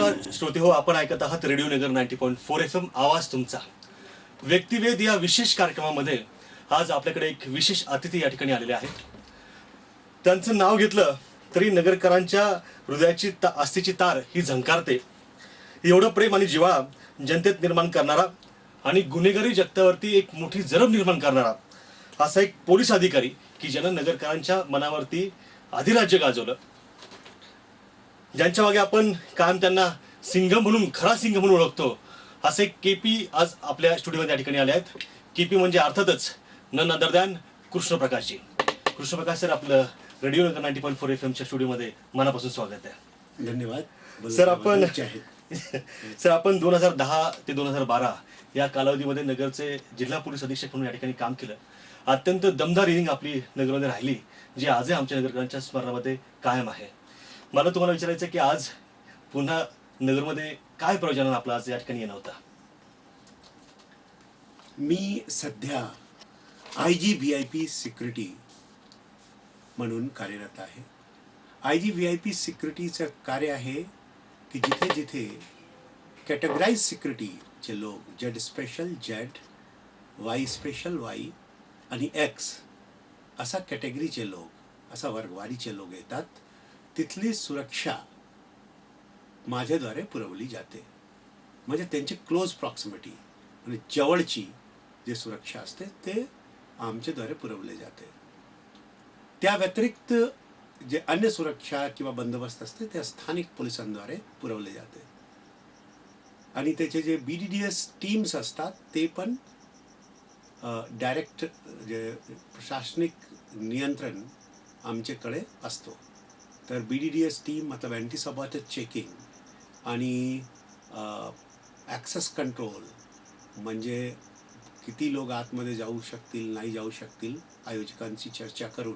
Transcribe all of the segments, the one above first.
नमस्कार श्रोते हो, आपण ऐकत आहात रेडिओ नगर 90.4 FM आवाज तुमचा. व्यक्तिवेद या विशेष कार्यक्रमामध्ये आज आपल्याकडे एक विशेष अतिथी या ठिकाणी आलेले आहेत. त्यांचं नाव घेतलं तरी नगरकरांच्या हृदयाची आस्थेची तार ही झंकारते. एवढं प्रेम आणि जिव्हाळा जनतेत निर्माण करणारा आणि गुन्हेगारी जगतावरती एक मोठी जरब निर्माण करणारा असा एक पोलीस अधिकारी की ज्यानं नगरकरांच्या मनावरती अधिराज्य गाजवलं. ज्यांच्या मागे आपण कायम त्यांना सिंह म्हणून, खरा सिंह म्हणून ओळखतो, असे केपी आज आपल्या स्टुडिओमध्ये या ठिकाणी आले आहेत. केपी म्हणजे अर्थातच none other than Krishnaprakashji. Krishnaprakash sir, आपलं रेडिओ नगर 90.4 FMच्या स्टुडिओमध्ये मनापासून स्वागत आहे. धन्यवाद सर. आपण 2010 ते 2012 या कालावधीमध्ये नगरचे जिल्हा पोलीस अधीक्षक म्हणून या ठिकाणी काम केलं. अत्यंत दमदार इनिंग आपली नगरमध्ये राहिली, जी आजही आमच्या नगरकरांच्या स्मरणामध्ये कायम आहे. मला तुम्हाला विचारायचं की आज पुन्हा नगरमध्ये काय प्रयोजन आपलं आज या ठिकाणी येणं होतं? मी सध्या IGVIP सिक्युरिटी म्हणून कार्यरत आहे. IGVIP सिक्युरिटीचं कार्य आहे की जिथे जिथे कॅटेगराइज सिक्युरिटीचे लोक, Z special Z, Y special Y आणि एक्स असा कॅटेगरीचे लोक, असा वर्गवारीचे लोक येतात, तिथली सुरक्षा माझ्याद्वारे पुरवली जाते. म्हणजे त्यांची क्लोज प्रॉक्सिमिटी आणि जवळची जी सुरक्षा असते ते आमच्याद्वारे पुरवले जाते. त्या व्यतिरिक्त जे अन्य सुरक्षा किंवा बंदोबस्त असते ते स्थानिक पोलिसांद्वारे पुरवले जाते. आणि त्याचे जे BDDS टीम्स असतात ते पण डायरेक्ट जे प्रशासनिक नियंत्रण आमच्याकडे असतो. तर BDDS टीम मतलब अँटी सबॉर्टेज चेकिंग आणि ॲक्सेस कंट्रोल, म्हणजे किती लोक आतमध्ये जाऊ शकतील नाही जाऊ शकतील आयोजकांची चर्चा करून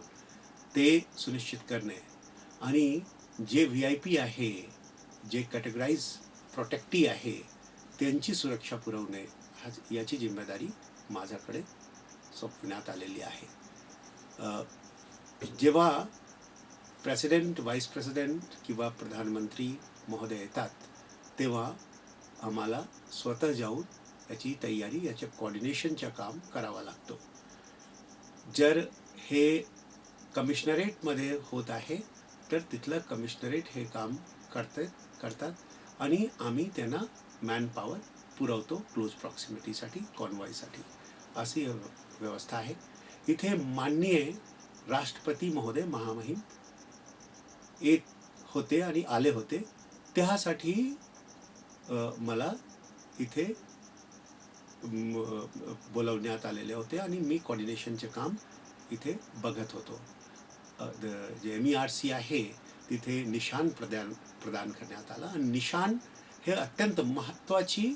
ते सुनिश्चित करणे, आणि जे VIP आहे, जे कॅटेगराइज प्रोटेक्टी आहे, त्यांची सुरक्षा पुरवणे याची जिम्मेदारी माझ्याकडे सोपविण्यात आलेली आहे. जेव्हा प्रेसिडेंट, व्हाईस प्रेसिडेंट किंवा प्रधानमंत्री महोदय येतात तेव्हा आम्हाला स्वतः जाऊन याची तयारी, याच्या कोऑर्डिनेशनचं काम करावं लागतो. जर हे कमिशनरेटमध्ये होत आहे तर तिथलं कमिशनरेट हे काम करतात आणि आम्ही त्यांना मॅनपॉवर पुरवतो क्लोज प्रॉक्सिमिटीसाठी, कॉन्वॉयसाठी. अशी व्यवस्था आहे. इथे माननीय राष्ट्रपती महोदय महामहिम येत होते आणि आले होते, त्यासाठी मला इथे बोलवण्यात आलेले होते आणि मी कोऑर्डिनेशनचे काम इथे बघत होतो. जे MERC आहे तिथे निशाण प्रदान करण्यात आला. आणि निशाण हे अत्यंत महत्त्वाची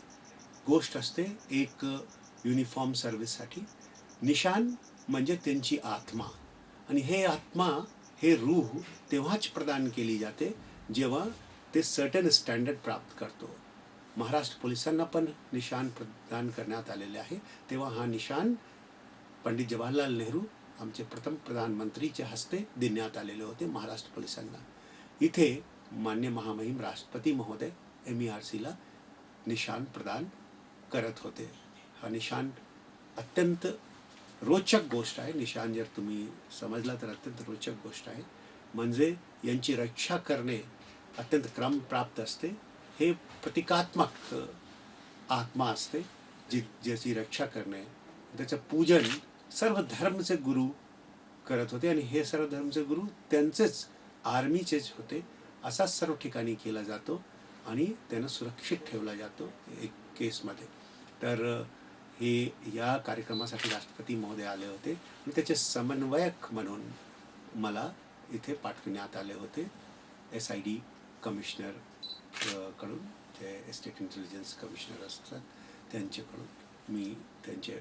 गोष्ट असते एक युनिफॉर्म सर्व्हिससाठी. निशाण म्हणजे त्यांची आत्मा, आणि हे आत्मा, हे रूह तेव्हाच प्रदान केली जाते जेव्हा ते सर्टन स्टँडर्ड प्राप्त करतो. महाराष्ट्र पोलिसांना पण निशाण प्रदान करण्यात आलेले आहे. तेव्हा हा निशाण पंडित जवाहरलाल नेहरू, आमचे प्रथम प्रधानमंत्रीच्या हस्ते देण्यात आलेले होते महाराष्ट्र पोलिसांना. इथे मान्य महामहिम राष्ट्रपती महोदय MERCला निशाण प्रदान करत होते. हा निशाण अत्यंत रोचक गोष्ट आहे. निशाण जर तुम्ही समजला तर अत्यंत रोचक गोष्ट आहे. म्हणजे यांची रक्षा करणे अत्यंत क्रमप्राप्त असते. हे प्रतिकात्मक आत्मा असते ज्याची रक्षा करणे, त्याचं पूजन सर्व धर्मचे गुरु करत होते, आणि हे सर्व धर्मचे गुरु त्यांचेच आर्मीचेच होते. असा सर्व ठिकाणी केला जातो आणि त्यांना सुरक्षित ठेवला जातो एक केसमध्ये. तर हे या कार्यक्रमासाठी राष्ट्रपती महोदय आले होते आणि त्याचे समन्वयक म्हणून मला इथे पाठविण्यात आले होते SID कमिशनर कडून, जे स्टेट इंटेलिजन्स कमिशनर असतात त्यांच्याकडून. मी त्यांचे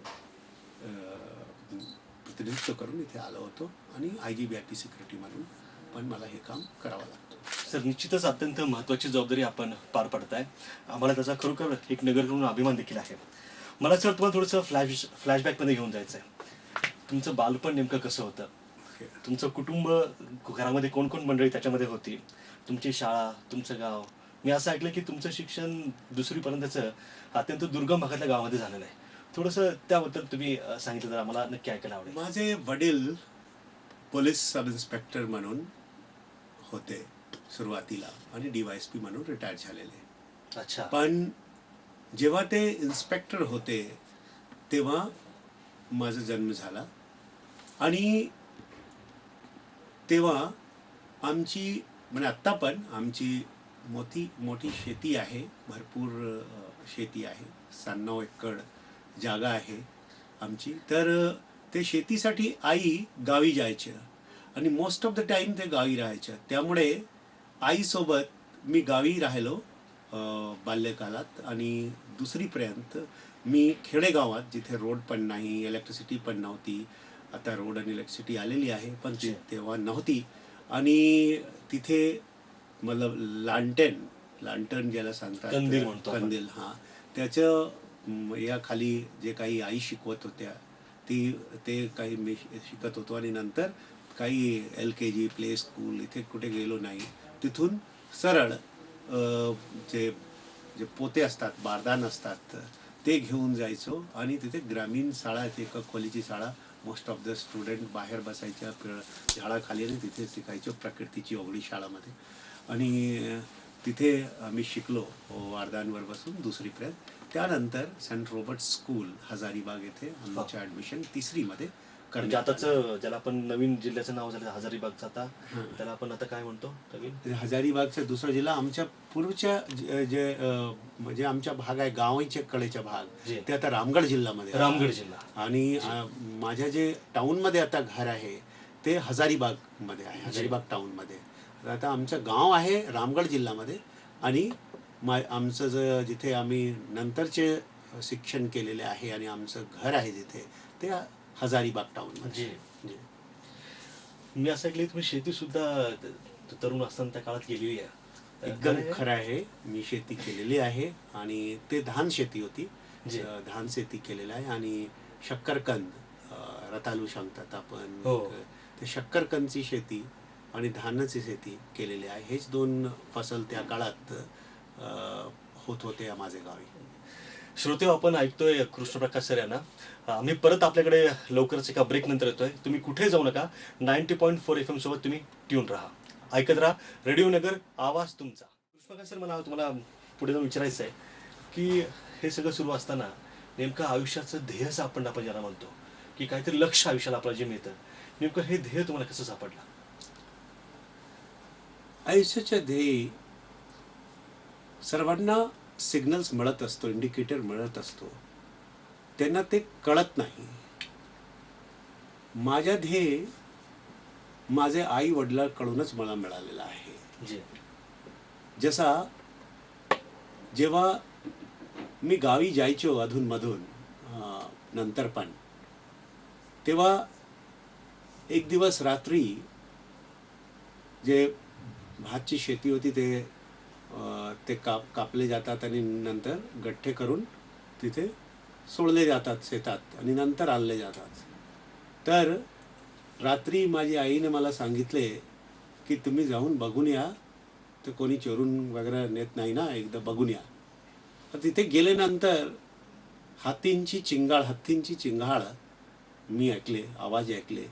प्रतिनिधित्व करून इथे आलो होतो आणि IGVIP सिक्युरिटी म्हणून पण मला हे काम करावं लागतं. सर, निश्चितच अत्यंत महत्त्वाची जबाबदारी आपण पार पडताय. आम्हाला त्याचा खरोखर एक नगर म्हणून अभिमान देखील आहे. मला सर तुम्हाला थोडंसं फ्लॅशबॅकमध्ये घेऊन जायचं आहे. तुमचं बालपण नेमकं कसं होतं? तुमचं कुटुंब, घरामध्ये कोण कोण मंडळी त्याच्यामध्ये होती? तुमची शाळा, तुमचं गाव, मी असं ऐकलं की तुमचं शिक्षण दुसरीपर्यंतचं अत्यंत दुर्गम भागातल्या गावामध्ये झालेलं आहे. थोडंसं त्याबद्दल तुम्ही सांगितलं तर आम्हाला नक्की ऐकायला आवडेल. माझे वडील पोलीस सब इन्स्पेक्टर म्हणून होते सुरुवातीला आणि DYSP म्हणून रिटायर झालेले. अच्छा. पण जेव्हा ते इन्स्पेक्टर होते तेव्हा माझा जन्म झाला आणि तेव्हा आमची म्हणजे आत्ता पण आमची मोठी शेती आहे, भरपूर शेती आहे, 96 एकर जागा आहे आमची. तर ते शेतीसाठी आई गावी जायच्या आणि मोस्ट ऑफ द टाइम ते गावी राहायच्या. त्यामुळे आईसोबत मी गावी राहिलो बाल्यकालात. आणि दुसरीपर्यंत मी खेडेगावात जिथे रोड पण नाही, इलेक्ट्रिसिटी पण नव्हती. आता रोड आणि इलेक्ट्रिसिटी आलेली आहे पण तेव्हा नव्हती. आणि तिथे मतलब लांटन ज्याला सांगतात, कंदील म्हणतो आपण. कंदील, हां, त्याचं या खाली जे काही आई शिकवत होत्या ते काही मी शिकत होतो. आणि नंतर काही LKG प्ले स्कूल इथे कुठे गेलो नाही. तिथून सरळ जे जे पोते असतात, बारदान असतात, ते घेऊन जायचो. आणि तिथे ग्रामीण शाळा, एका खोलीची शाळा, मोस्ट ऑफ द स्टुडंट बाहेर बसायच्या झाडाखाली आणि तिथे शिकायचो प्रकृतीची ओगळी शाळामध्ये. आणि तिथे आम्ही शिकलो वारदानवर बसून दुसरीपर्यंत. त्यानंतर सेंट रॉबर्ट स्कूल हजारीबाग येथे आमचं ॲडमिशन 3री मध्ये म्हणजे आताचं ज्याला आपण नवीन जिल्ह्याचं नाव झालं हजारीबागचं, आता त्याला आपण आता काय म्हणतो नवीन? हजारीबागचा दुसरा जिल्हा. आमच्या पूर्वच्या जे म्हणजे आमचा भाग आहे गावाच्या कडेचा भाग, ते आता रामगड जिल्ह्यामध्ये, रामगड जिल्हा. आणि माझ्या जे टाउनमध्ये आता घर आहे ते हजारीबागमध्ये आहे, हजारीबाग टाउनमध्ये. आता आमचं गाव आहे रामगड जिल्ह्यामध्ये. आणि आमचं जिथे आम्ही नंतरचे शिक्षण केलेले आहे आणि आमचं घर आहे जिथे, ते हजारीबाग टाउनमध्ये. मी असं ऐकलं तुम्ही शेती सुद्धा तरुण असताना त्या काळात केलेली आहे. एकदम खरं आहे. मी शेती केलेली आहे आणि ते धान शेती होती. धान शेती केलेलं आहे. आणि शक्करकंद, रताळू सांगतात आपण, ते शक्करकंदची शेती आणि धानाची शेती केलेली आहे. हेच 2 फसल त्या काळात होत होते माझ्या गावी. श्रोते, आपण ऐकतोय कृष्णप्रकाश सर यांना. आम्ही परत आपल्याकडे लवकरच एका ब्रेक नंतर येतोय. तुम्ही कुठे जाऊ नका. 90.4 FM सोबत तुम्ही ट्यून राहा, ऐकत राहा रेडिओ नगर, आवाज तुमचा. कृष्णप्रकाश सर, मला तुम्हाला पुढे जाऊन विचारायचं आहे की हे सगळं सुरू असताना नेमकं आयुष्याचं ध्येय सापडणं, आपण ज्याला म्हणतो की काहीतरी लक्ष आयुष्याला आपल्याला जे मिळतं, नेमकं हे ध्येय तुम्हाला कसं सापडलं? आयुष्याचं ध्येय सर्वांना सिग्नल्स मिळत असतो, इंडिकेटर मिळत असतो, त्यांना ते कळत नाही. माझ्या ध्येय माझे आई वडिलांकडूनच मला मिळालेला आहे. जसा जेव्हा मी गावी जायचो अधूनमधून नंतर पण, तेव्हा एक दिवस रात्री जे भातची शेती होती ते कापले जातात आणि नंतर गठ्ठे करून तिथे सोडले जातात शेतात आणि नंतर आणले जातात. तर रात्री माझी आईने मला सांगितले की तुम्ही जाऊन बघून या, तर कोणी चोरून वगैरे नेत नाही ना, एकदा बघून या. तर तिथे गेल्यानंतर हत्तींची चिंगाळ मी ऐकले, आवाज ऐकले.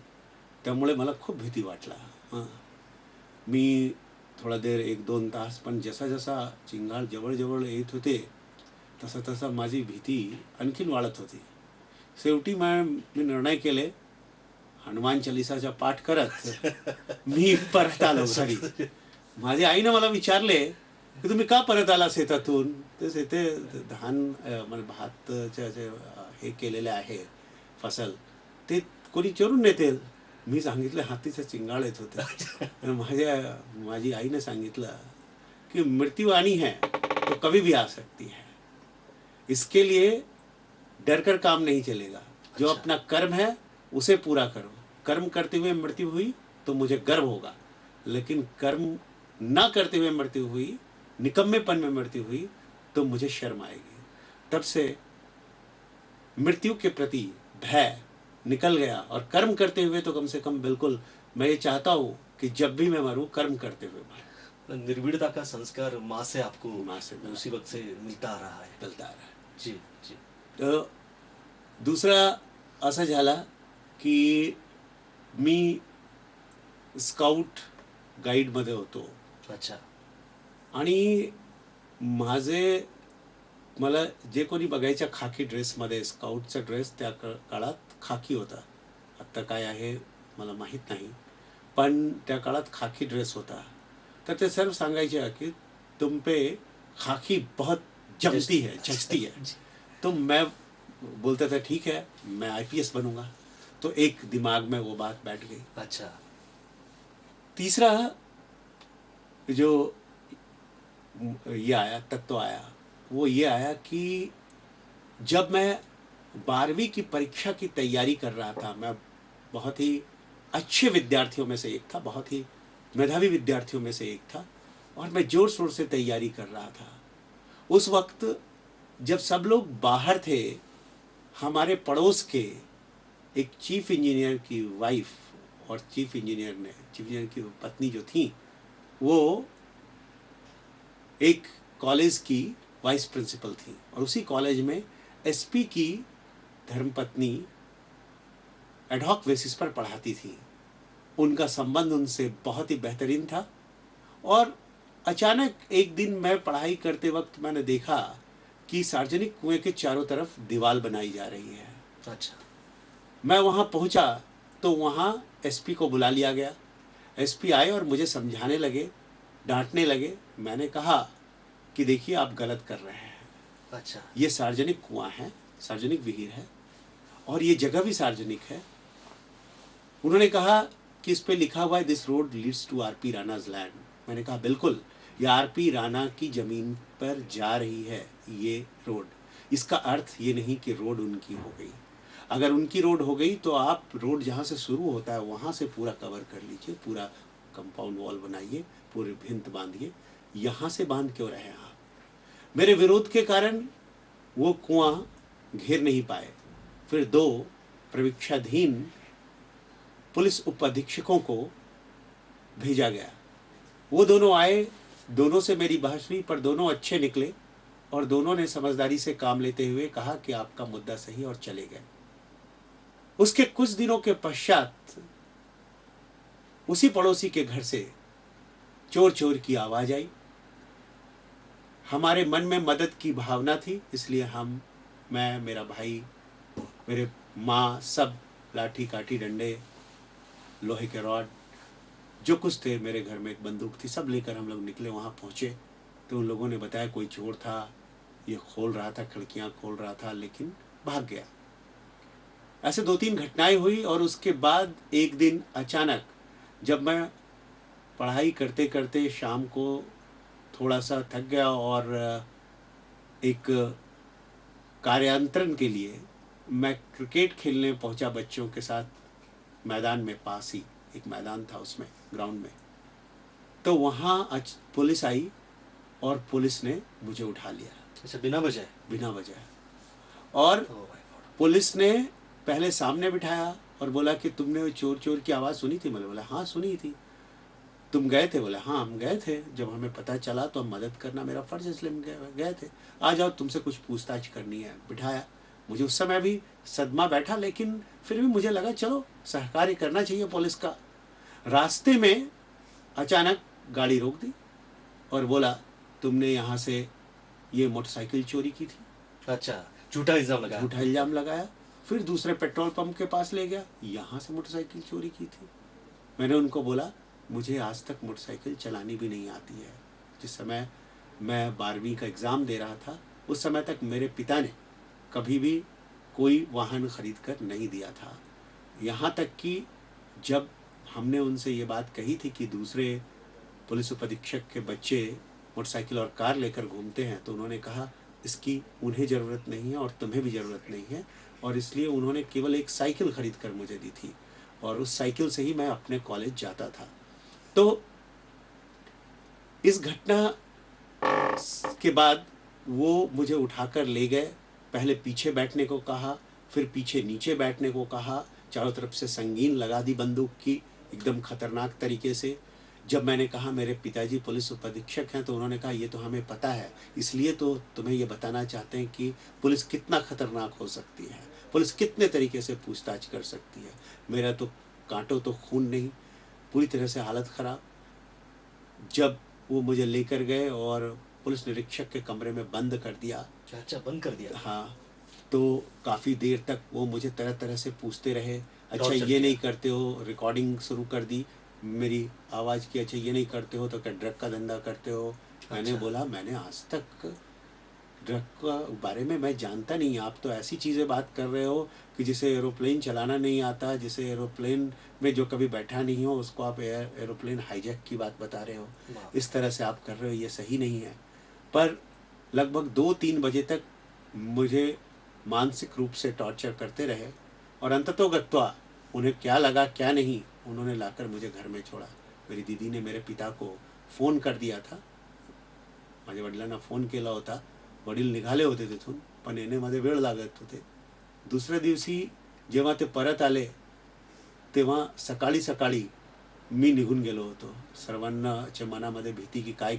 त्यामुळे मला खूप भीती वाटला. मी थोडा देर 1-2 तास, पण जसा चिंगाळ जवळ येत होते तसा माझी भीती आणखीन वाढत होती. शेवटी मी निर्णय केले, हनुमान चालिसाचा पाठ करत मी परत आलो घरी. माझ्या आईने मला विचारले की तुम्ही का परत आला शेतातून? ते शेते धान म्हणजे भातच्या जे हे केलेले आहे फसल, ते कोणी चोरून नेतील. मी सांगितलं हातीचं चिंगाळ येत होतं. माझी आईने सांगितलं कि मृत्यु आनी है तो कभी भी आ सकती है, इसके लिए डर कर काम नहीं चलेगा. जो अपना कर्म है उसे पूरा करो. कर्म करते हुए मृत्यु हुई तो मुझे गर्व होगा, लेकिन कर्म ना करते हुए मृत्यु हुई, निकम्मेपन में मृत्यु हुई, तो मुझे शर्म आएगी. तब से मृत्यु के प्रति भय निकल गया. और कर्म करते हुए तो कम से कम बिल्कुल मैं ये चाहता हूँ कि जब भी मैं मरूँ कर्म करते हुए मरूँ. निर्भीड़ता का संस्कार माँ से आपको माँ से मिला। उसी वक्त से मिलता आ रहा है। मिळता आहे. जी जी. तर दुसरा असं झाला की मी स्काउट गाईडमध्ये होतो अच्छा. आणि माझे मला जे कोणी बघायच्या खाकी ड्रेसमध्ये, स्काउटचा ड्रेस त्या काळात खाकी होता. आत्ता काय आहे मला माहीत नाही, पण त्या काळात खाकी ड्रेस होता. तर ते सर्व सांगायचे की तुम पे खाकी बहुत जमती है, जचती है. तो मैं बोलता था ठीक है, मैं आईपीएस बनूंगा. तो एक दिमाग में वो बात बैठ गई. अच्छा. तीसरा जो ये आया, तत्व आया, वो ये आया कि जब मैं 12वीं की परीक्षा की तैयारी कर रहा था, मैं बहुत ही अच्छे विद्यार्थियों में से एक था, बहुत ही मेधावी विद्यार्थियों में से एक था, और मैं जोर शोर से तैयारी कर रहा था. उस वक्त जब सब लोग बाहर थे, हमारे पड़ोस के एक चीफ इंजीनियर की वाइफ और चीफ इंजीनियर की पत्नी जो थी, वो एक कॉलेज की वाइस प्रिंसिपल थी, और उसी कॉलेज में एसपी की धर्मपत्नी एडहॉक बेसिस पर पढ़ाती थी. उनका संबंध उनसे बहुत ही बेहतरीन था. और अचानक एक दिन मैं पढ़ाई करते वक्त मैंने देखा कि सार्वजनिक कुएं के चारों तरफ दीवार बनाई जा रही है. अच्छा. मैं वहाँ पहुँचा तो वहाँ एसपी को बुला लिया गया. एसपी आए और मुझे समझाने लगे, डांटने लगे. मैंने कहा कि देखिए आप गलत कर रहे हैं. अच्छा. ये सार्वजनिक कुआं है, सार्वजनिक विहीर है, और ये जगह भी सार्वजनिक है. उन्होंने कहा कि इस पे लिखा हुआ है this road leads to RP Rana's land. मैंने कहा बिल्कुल, ये आरपी राणा की जमीन पर जा रही है ये रोड. इसका अर्थ ये नहीं कि रोड उनकी हो गई. अगर उनकी रोड हो गई तो आप रोड जहाँ से शुरू होता है वहाँ से पूरा कवर कर लीजिए, पूरा कंपाउंड वॉल बनाइए, पूरे भिंत बांधिए. यहाँ से बांध क्यों रहे आप? मेरे विरोध के कारण वो कुआं घेर नहीं पाए. फिर 2 प्रवीक्षाधीन पुलिस उप अधीक्षकों को भेजा गया. वो दोनों आए, दोनों से मेरी बहस हुई, पर दोनों अच्छे निकले और दोनों ने समझदारी से काम लेते हुए कहा कि आपका मुद्दा सही, और चले गए. उसके कुछ दिनों के पश्चात उसी पड़ोसी के घर से चोर चोर की आवाज आई. हमारे मन में मदद की भावना थी, इसलिए मैं, मेरा भाई, मेरे माँ, सब लाठी काठी डंडे, लोहे के रॉड, जो कुछ थे, मेरे घर में एक बंदूक थी, सब लेकर हम लोग निकले. वहाँ पहुँचे तो उन लोगों ने बताया कोई चोर था, ये खोल रहा था, खिड़कियाँ खोल रहा था, लेकिन भाग गया. ऐसे 2-3 घटनाएं हुई. और उसके बाद एक दिन अचानक जब मैं पढ़ाई करते करते शाम को थोड़ा सा थक गया और एक कार्यांतरण के लिए मैं क्रिकेट खेलने पहुंचा बच्चों के साथ. मैदान में पास ही एक मैदान था, उसमें ग्राउंड में. तो वहाँ पुलिस आई और पुलिस ने मुझे उठा लिया. अच्छा. बिना वजह? बिना वजह. और Oh my God. पुलिस ने पहले सामने बिठाया और बोला कि तुमने वो चोर चोर की आवाज़ सुनी थी? मैंने बोला हाँ सुनी थी. तुम गए थे? बोला हाँ हम गए थे. जब हमें पता चला तो हम मदद करना मेरा फर्ज है, इसलिए हम गए थे. आ जाओ, तुमसे कुछ पूछताछ करनी है. बिठाया. मुझे उस समय भी सदमा बैठा, लेकिन फिर भी मुझे लगा चलो सहकार्य करना चाहिए पुलिस का. रास्ते में अचानक गाड़ी रोक दी और बोला तुमने यहाँ से ये मोटरसाइकिल चोरी की थी. अच्छा. झूठा इल्जाम लगाया. झूठा इल्जाम लगाया. फिर दूसरे पेट्रोल पंप के पास ले गया, यहाँ से मोटरसाइकिल चोरी की थी. मैंने उनको बोला मुझे आज तक मोटरसाइकिल चलानी भी नहीं आती है. जिस समय मैं 12वीं का एग्ज़ाम दे रहा था, उस समय तक मेरे पिता ने कभी भी कोई वाहन खरीद कर नहीं दिया था. यहाँ तक कि जब हमने उनसे ये बात कही थी कि दूसरे पुलिस उपाधीक्षक के बच्चे मोटरसाइकिल और कार लेकर घूमते हैं, तो उन्होंने कहा इसकी उन्हें ज़रूरत नहीं है और तुम्हें भी ज़रूरत नहीं है. और इसलिए उन्होंने केवल एक साइकिल खरीद कर मुझे दी थी, और उस साइकिल से ही मैं अपने कॉलेज जाता था. तो इस घटना के बाद वो मुझे उठाकर ले गए. पहले पीछे बैठने को कहा, फिर पीछे नीचे बैठने को कहा. चारों तरफ से संगीन लगा दी बंदूक की, एकदम खतरनाक तरीके से. जब मैंने कहा मेरे पिताजी पुलिस उपाधीक्षक हैं, तो उन्होंने कहा ये तो हमें पता है, इसलिए तो तुम्हें ये बताना चाहते हैं कि पुलिस कितना खतरनाक हो सकती है, पुलिस कितने तरीके से पूछताछ कर सकती है। मेरा तो कांटो तो खून नहीं, पूरी तरह से हालत ख़राब। जब वो मुझे लेकर गए और पुलिस निरीक्षक के कमरे में बंद कर दिया, अच्छा, बंद कर दिया। हाँ, तो काफ़ी देर तक वो मुझे तरह तरह से पूछते रहे। अच्छा Torture ये किया। नहीं करते हो, रिकॉर्डिंग शुरू कर दी मेरी आवाज़ की। अच्छा ये नहीं करते हो तो क्या ड्रग का धंधा करते हो? मैंने अच्छा। बोला मैंने आज तक ड्रग का बारे में मैं जानता नहीं, आप तो ऐसी चीज़ें बात कर रहे हो कि जिसे एरोप्लेन चलाना नहीं आता, जिसे एरोप्लेन में जो कभी बैठा नहीं हो उसको आप एरोप्लेन हाईजैक की बात बता रहे हो, इस तरह से आप कर रहे हो, ये सही नहीं है। पर लगभग 2-3 बजे तक मुझे मानसिक रूप से टॉर्चर करते रहे और अंततोगत्वा उन्हें क्या लगा क्या नहीं, उन्होंने लाकर मुझे घर में छोड़ा। मेरी दीदी ने मेरे पिता को फ़ोन कर दिया था, माझ्या वडिलांना फ़ोन केला होता, वडील निघाले होते तिथून, पण येण्यामध्ये वेळ लागत होते। दुसऱ्या दिवशी जेव्हा ते परत आले तेव्हा सकाळी सकाळी मी निघून गेलो होतो। सर्वांच्या मनामध्ये भीती की काय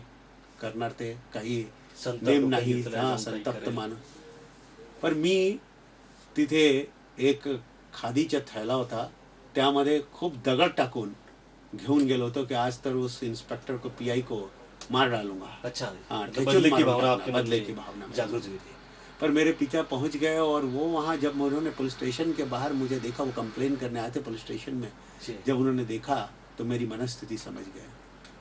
करणार ते, काही संताप नेम डोक्यात नाही, घेतलाय, हां, जाऊन काही संतप्त करेल. मानस। पर मी तिथे एक खादीचा थैला होता, त्यामध्ये खूप दगड टाकून घेऊन गेलो होतो की आज तर उस इंस्पेक्टर को, पीआई को मार डालूंगा। अच्छा, हाँ, मतलब ठेचुन बदले की मारून भावना टाकना, आपके मन बदले में की भावना में। जागृत हुई थी. पर मेरे पिता पहुंच गए और वो वहाँ जब उन्होंने पुलिस स्टेशन के बाहर मुझे देखा, वो कंप्लेन करने आए थे पुलिस स्टेशन में, जी. जब उन्होंने देखा तो मेरी मनस्थिति समझ गए।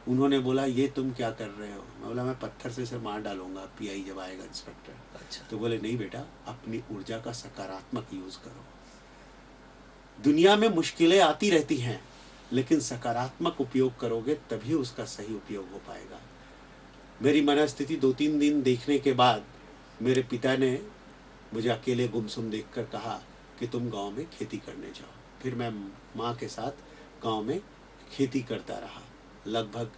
उन्होंने बोला ये तुम क्या कर रहे हो? मैं बोला मैं पत्थर से इसे मार डालूंगा पीआई जब आएगा इंस्पेक्टर। अच्छा. तो बोले नहीं बेटा, अपनी ऊर्जा का सकारात्मक यूज करो। दुनिया में मुश्किलें आती रहती हैं, लेकिन सकारात्मक उपयोग करोगे तभी उसका सही उपयोग हो पाएगा। मेरी मनस्थिति 2-3 दिन देखने के बाद मेरे पिता ने मुझे अकेले गुमसुम देखकर कहा कि तुम गांव में खेती करने जाओ। फिर मैं माँ के साथ गांव में खेती करता रहा। लगभग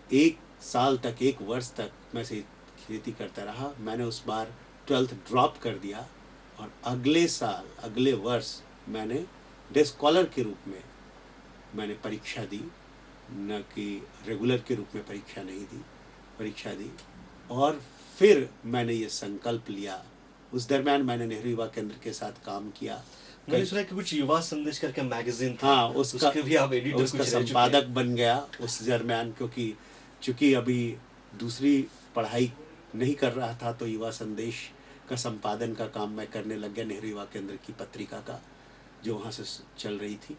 1 साल तक, 1 वर्ष तक मैं से खेती करता रहा। मैंने उस बार 12th ड्रॉप कर दिया और अगले साल, अगले वर्ष मैंने डे स्कॉलर के रूप में मैंने परीक्षा दी, न कि रेगुलर के रूप में परीक्षा नहीं दी, परीक्षा दी। और फिर मैंने ये संकल्प लिया। उस दरम्यान मैंने नेहरू युवा केंद्र के साथ काम किया। मैंने सुना कि कुछ युवा संदेश करके मैगजीन था, हाँ, उसके भी आप एडिटर उसका कुछ रह चुके हैं. संपादक बन गया उस दरम्यान, क्योंकि चूंकि अभी दूसरी पढ़ाई नहीं कर रहा था तो युवा संदेश का संपादन का काम मैं करने लग गया, नेहरू युवा केंद्र की पत्रिका का, जो वहाँ से चल रही थी।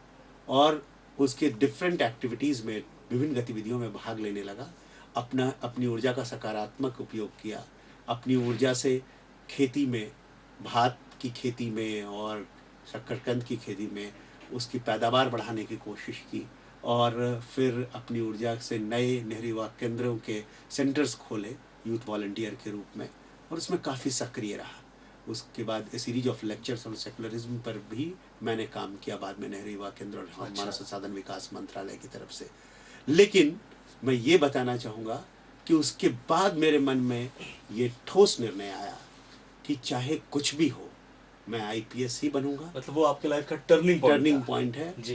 और उसके डिफरेंट एक्टिविटीज़ में, विभिन्न गतिविधियों में भाग लेने लगा। अपनी ऊर्जा का सकारात्मक उपयोग किया। अपनी ऊर्जा से खेती में, भात की खेती में और शक्करकंद की खेती में उसकी पैदावार बढ़ाने की कोशिश की। और फिर अपनी ऊर्जा से नए नेहरू युवा केंद्रों के सेंटर्स खोले यूथ वॉलंटियर के रूप में, और उसमें काफ़ी सक्रिय रहा। उसके बाद a series of lectures on secularism पर भी मैंने काम किया, बाद में नेहरू युवा केंद्र और मानव संसाधन विकास मंत्रालय की तरफ से। लेकिन मैं ये बताना चाहूँगा कि उसके बाद मेरे मन में ये ठोस निर्णय आया कि चाहे कुछ भी हो, मैं आईपीएस ही बनूंगा। मतलब वो आपके लाइफ का टर्निंग पॉइंट है जी,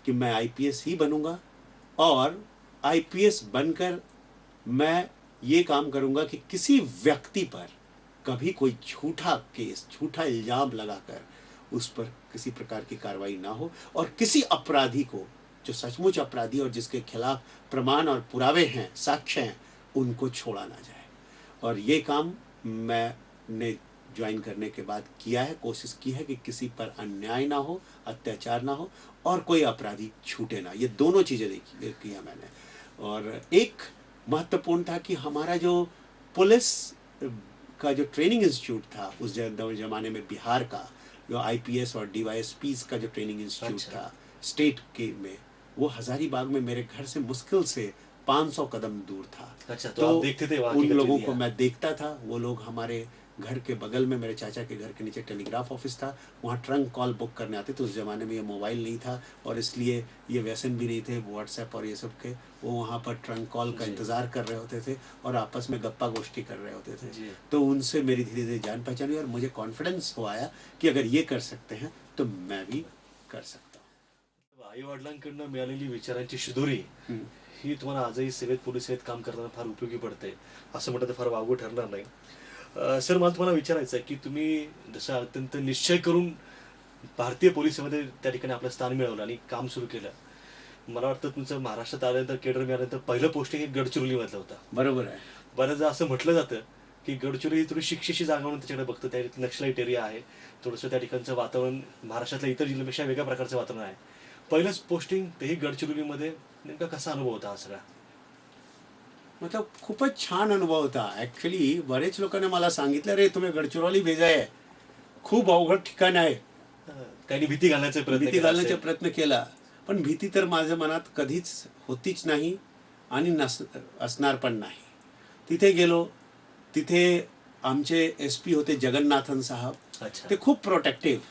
कि मैं आईपीएस ही बनूंगा। और आईपीएस बनकर मैं ये काम करूंगा कि किसी व्यक्ति पर कभी कोई झूठा केस, झूठा इल्जाम लगाकर उस पर किसी प्रकार की कार्रवाई ना हो, और किसी अपराधी को, जो सचमुच अपराधी और जिसके खिलाफ प्रमाण और पुरावे हैं, साक्ष्य हैं, उनको छोड़ा ना जाए। और ये काम मैंने ज्वाइन करने के बाद किया है, कोशिश की है कि किसी पर अन्याय ना हो, अत्याचार ना हो, और कोई अपराधी छूटे ना। ये दोनों चीज़ें किया मैंने। और एक महत्वपूर्ण था कि हमारा जो पुलिस का जो ट्रेनिंग इंस्टीट्यूट था उस जमाने में, बिहार का जो आईपीएस और डीवाईएसपीस का जो ट्रेनिंग इंस्टीट्यूट था स्टेट के में, वो हजारीबाग में मेरे घर से मुश्किल से 500 कदम दूर था। अच्छा, तो आप देखते थे वहाँ की उन लोगों गतिविधियाँ? को मैं देखता था। वो लोग हमारे घर के बगल में, मेरे चाचा के घर के नीचे टेलीग्राफ ऑफिस था, वहाँ ट्रंक कॉल बुक करने आते थे। उस ज़माने में ये मोबाइल नहीं था और इसलिए ये व्यसन भी नहीं थे व्हाट्सएप और ये सब के। वो वहाँ पर ट्रंक कॉल का इंतज़ार कर रहे होते थे और आपस में गप्पा गोष्ठी कर रहे होते थे। तो उनसे मेरी धीरे धीरे जान पहचान हुई और मुझे कॉन्फिडेंस हो आया कि अगर ये कर सकते हैं तो मैं भी कर सकता हूँ। आई वडिलांकडनं मिळालेली विचारांची शिदोरी ही तुम्हाला आजही सेवेत पोलीस सेवेत काम करताना फार उपयोगी पडते असं म्हटलं तर फार वावगं ठरणार नाही. सर मला तुम्हाला विचारायचं आहे की तुम्ही जसं अत्यंत निश्चय करून भारतीय पोलीस सेवेमध्ये त्या ठिकाणी आपलं स्थान मिळवलं आणि काम सुरू केलं. मला वाटतं तुमचं महाराष्ट्रात आल्यानंतर केडर मिळाल्यानंतर पहिलं पोस्टिंग एक गडचिरोलीमधलं होतं. बरोबर आहे. बऱ्याचदा असं म्हटलं जातं की गडचिरोली थोडी शिक्षेची जागा म्हणून त्याच्याकडे बघतं. त्या नक्षलाईट एरिया आहे, थोडंसं त्या ठिकाणचं वातावरण महाराष्ट्रातल्या इतर जिल्ह्यापेक्षा वेगळ्या प्रकारचं वातावरण आहे. पहिलंच पोस्टिंग तेही गडचिरोलीमध्ये, नेमका कसा अनुभव होता हा सगळा? मतलब खूपच छान अनुभव होता. ॲक्च्युली बरेच लोकांनी मला सांगितलं, रे तुम्ही गडचिरोली भेजा आहे, खूप अवघड ठिकाण आहे, काही भीती घालण्याचा प्रयत्न भीती केला घालण्याचा असेल. प्रयत्न केला. पण भीती तर माझ्या मनात कधीच होतीच नाही आणि असणार पण नाही. तिथे गेलो, तिथे आमचे SP होते जगन्नाथन साहब. अच्छा. ते खूप प्रोटेक्टिव्ह.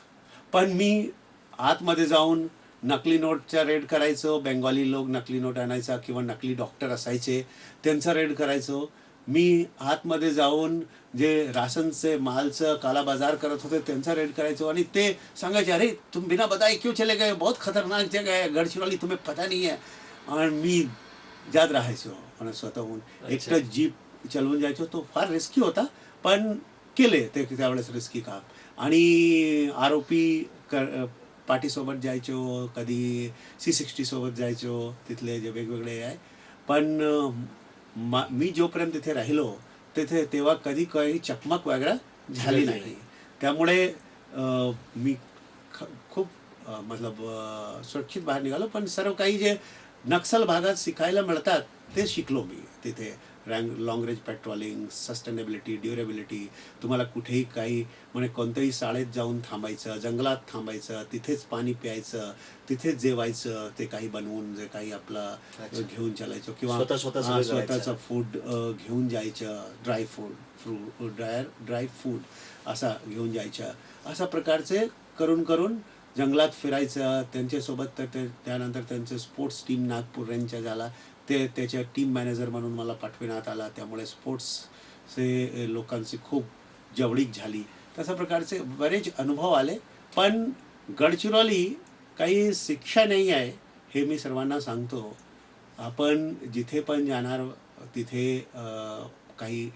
पण मी आतमध्ये जाऊन नकली नोटचा रेड करायचो. बेंगॉली लोक नकली नोट आणायचा किंवा नकली डॉक्टर असायचे, त्यांचा रेड करायचो. मी आतमध्ये जाऊन जे राशनचे मालचं काला बाजार करत होते त्यांचा रेड करायचो. आणि ते सांगायचे, अरे तुम बिना बताए क्यों चले गए, बहुत खतरनाक जगह है गडचिरोली, तुम्हें पता नहीं है. आणि मी जात राहायचो आणि स्वतःहून एकटं जीप चालवून जायचो. तो फार रिस्की होता, पण केले ते त्यावेळेस रिस्की काम. आणि ROP पार्टीसोबत जायचो, कधी C60 सोबत जायचो, तिथले जे वेगवेगळे आहे. पण मी जोपर्यंत तिथे राहिलो तिथे तेव्हा कधी काही चकमक वगैरे झाली नाही. त्यामुळे मी खूप मतलब सुरक्षित बाहेर निघालो. पण सर्व काही जे नक्सल भागात शिकायला मिळतात ते शिकलो मी तिथे. Long range patrolling, sustainability, durability, तुम्हाला कुठेही काही म्हणजे कोणत्याही शाळेत जाऊन थांबायचं, जंगलात थांबायचं, तिथेच पाणी प्यायचं, तिथेच जेवायचं, ते काही बनवून जे काही आपलं घेऊन चालायचं किंवा स्वतःचं फूड घेऊन जायचं, ड्राय फूड असा घेऊन जायचं. अशा प्रकारचे करून करून जंगलात फिरायचं त्यांच्यासोबत. तर त्यानंतर त्यांचं स्पोर्ट्स टीम नागपूर रेंजच्या झाला, त्याच्या टीम मॅनेजर म्हणून मला पाठविण्यात आला. त्यामुळे स्पोर्ट्सचे लोकांची खूप जवळीक झाली. तशा प्रकारचे बरेच अनुभव आले. पण गडचिरोली काही शिक्षा नाही आहे हे मी सर्वांना सांगतो. आपण जिथे पण जाणार तिथे काही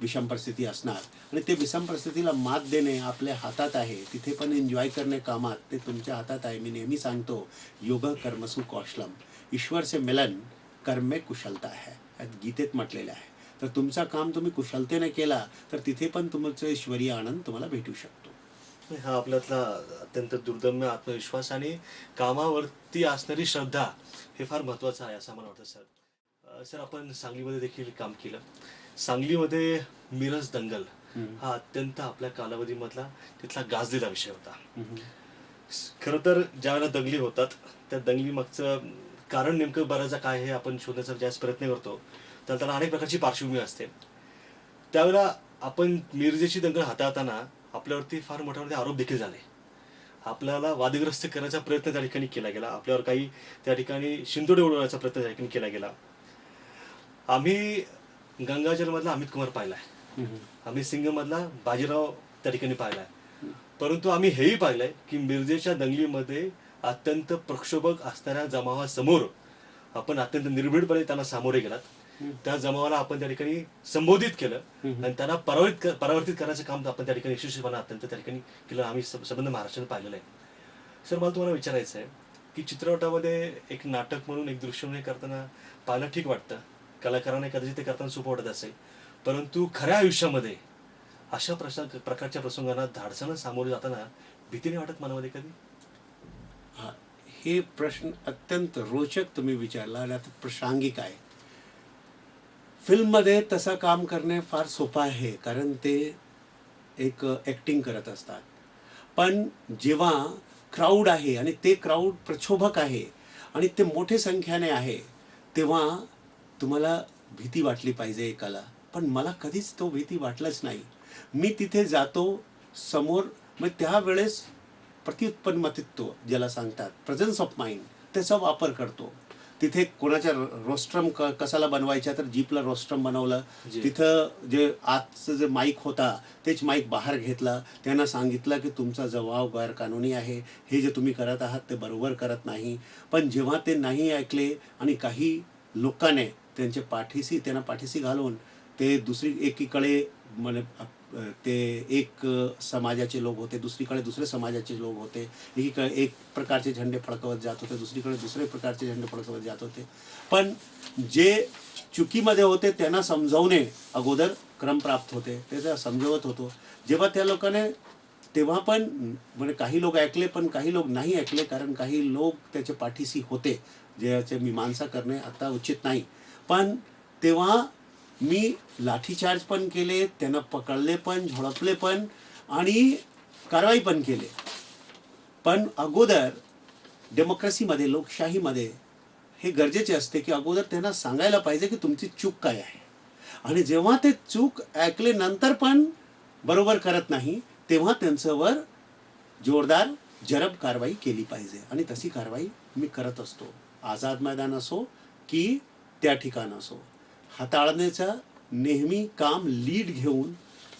विषम परिस्थिती असणार आणि ते विषम परिस्थितीला मात देणे आपल्या हातात आहे. तिथे पण एन्जॉय करणे कामात ते तुमच्या हातात आहे. मी नेहमी सांगतो, योग कर्मसु कौशलम, ईश्वर से मिलन कर्म में कुशलता है, गीतेत म्हटलेलं आहे. तर तुमचं काम तुम्ही कुशलतेने केला तर तिथे पण तुमचं ईश्वरीय आनंद तुम्हाला भेटू शकतो. हा आपल्यातला अत्यंत दुर्दम्य आत्मविश्वास आणि कामावरती असणारी श्रद्धा हे फार महत्त्वाचं आहे असं मला वाटतं. सर आपण सांगलीमध्ये देखील काम केलं. सांगलीमध्ये मिरज दंगल हा अत्यंत आपल्या कालावधीमधला तिथला गाजलेला विषय होता. खरं तर ज्या वेळेला दंगली होतात त्या दंगली मागचं कारण नेमकं बऱ्याचदा काय हे आपण शोधण्याचा ज्यावेळेस प्रयत्न करतो तर त्याला अनेक प्रकारची पार्श्वभूमी असते. त्यावेळेला आपण मिरजेची दंगल हाताळताना आपल्यावरती फार मोठ्यामध्ये आरोप देखील झाले. आपल्याला वादग्रस्त करण्याचा प्रयत्न त्या ठिकाणी केला गेला. आपल्यावर काही त्या ठिकाणी शिंतोडे उडवण्याचा प्रयत्न त्या ठिकाणी केला गेला. आम्ही गंगाजलमधला अमित कुमार पाहिलाय, आम्ही सिंगमधला बाजीराव त्या ठिकाणी पाहिलाय. परंतु आम्ही हेही पाहिलंय की मिरजेच्या दंगलीमध्ये अत्यंत प्रक्षोभक असणाऱ्या जमावासमोर आपण अत्यंत निर्भीडपणे त्यांना सामोरे गेलात. त्या जमावाला आपण त्या ठिकाणी संबोधित केलं आणि त्यांना परावर्तित करण्याचं काम आपण त्या ठिकाणी यशस्वीपणा अत्यंत त्या ठिकाणी केलं. आम्ही संबंध महाराष्ट्राने पाहिलेलं आहे. सर मला तुम्हाला विचारायचं आहे की चित्रपटामध्ये एक नाटक म्हणून एक दृश्य म्हणून करताना पाहायला ठीक वाटतं, कलाकारांना कदाचित ते करताना सोपं वाटत असेल. परंतु खऱ्या आयुष्यामध्ये अशा प्रकारच्या प्रसंगांना धाडसानं सामोरे जाताना भीतीने वाटत मनामध्ये कधी? हे प्रश्न अत्यंत रोचक तुम्ही विचारला आणि आता प्रासंगिक आहे. फिल्ममध्ये तसं काम करणे फार सोपं आहे कारण ते एक ॲक्टिंग करत असतात. पण जेव्हा क्राऊड आहे आणि ते क्राऊड प्रक्षोभक आहे आणि ते मोठे संख्येने आहे तेव्हा तुम्हाला भीती वाटली पाहिजे एकाला. पण मला कधीच तो भीती वाटलाच नाही. मी तिथे जातो समोर, मग त्यावेळेस प्रत्युत्पन्नमतित्व ज्याला सांगतात, प्रेझन्स ऑफ माइंड, त्याचा वापर करतो. तिथे कोणाच्या रोस्ट्रम कसाला बनवायच्या तर जीपला रोस्ट्रम बनवलं. जी. तिथं जे आजचं जे माईक होता तेच माईक बाहेर घेतला. त्यांना सांगितलं की तुमचा जबाब गैरकानूनी आहे, हे जे तुम्ही करत आहात ते बरोबर करत नाही. पण जेव्हा ते नाही ऐकले आणि काही लोकांनी त्यांना पाठीशी घालून ते दुसरी एकीकडे म्हणजे ते एक समाजाचे लोक होते, दुसरीकडे दुसरे समाजाचे लोक होते. एकीकडे एक प्रकारचे झेंडे फडकवत जात होते, दुसरीकडे दुसरे प्रकारचे झेंडे फडकवत जात होते. पण जे चुकीमध्ये होते त्यांना समजावणे अगोदर क्रम प्राप्त होते, ते त्या समजवत होतो. जेव्हा त्या लोकांनी तेव्हा पण म्हणजे काही लोक ऐकले पण काही लोक नाही ऐकले, कारण काही लोक त्याच्या पाठीशी होते, ज्याचे मीमांसा करणे आता उचित नाही. पण तेव्हा मी लाठीचार्ज पण केले, त्यांना पकडले पण, झोडपले पण आणि कारवाई पण केले. पण अगोदर डेमोक्रेसीमध्ये, लोकशाहीमध्ये हे गरजेचे असते की अगोदर त्यांना सांगायला पाहिजे की तुमची चूक काय आहे. आणि जेव्हा ते चूक ऐकले नंतर पण बरोबर करत नाही, तेव्हा त्यांच्यावर जोरदार जरब कारवाई केली पाहिजे. आणि तशी कारवाई मी करत असतो, आझाद मैदान असो की त्या ठिकाण असो. हाताळण्याचं नेहमी काम लीड घेऊन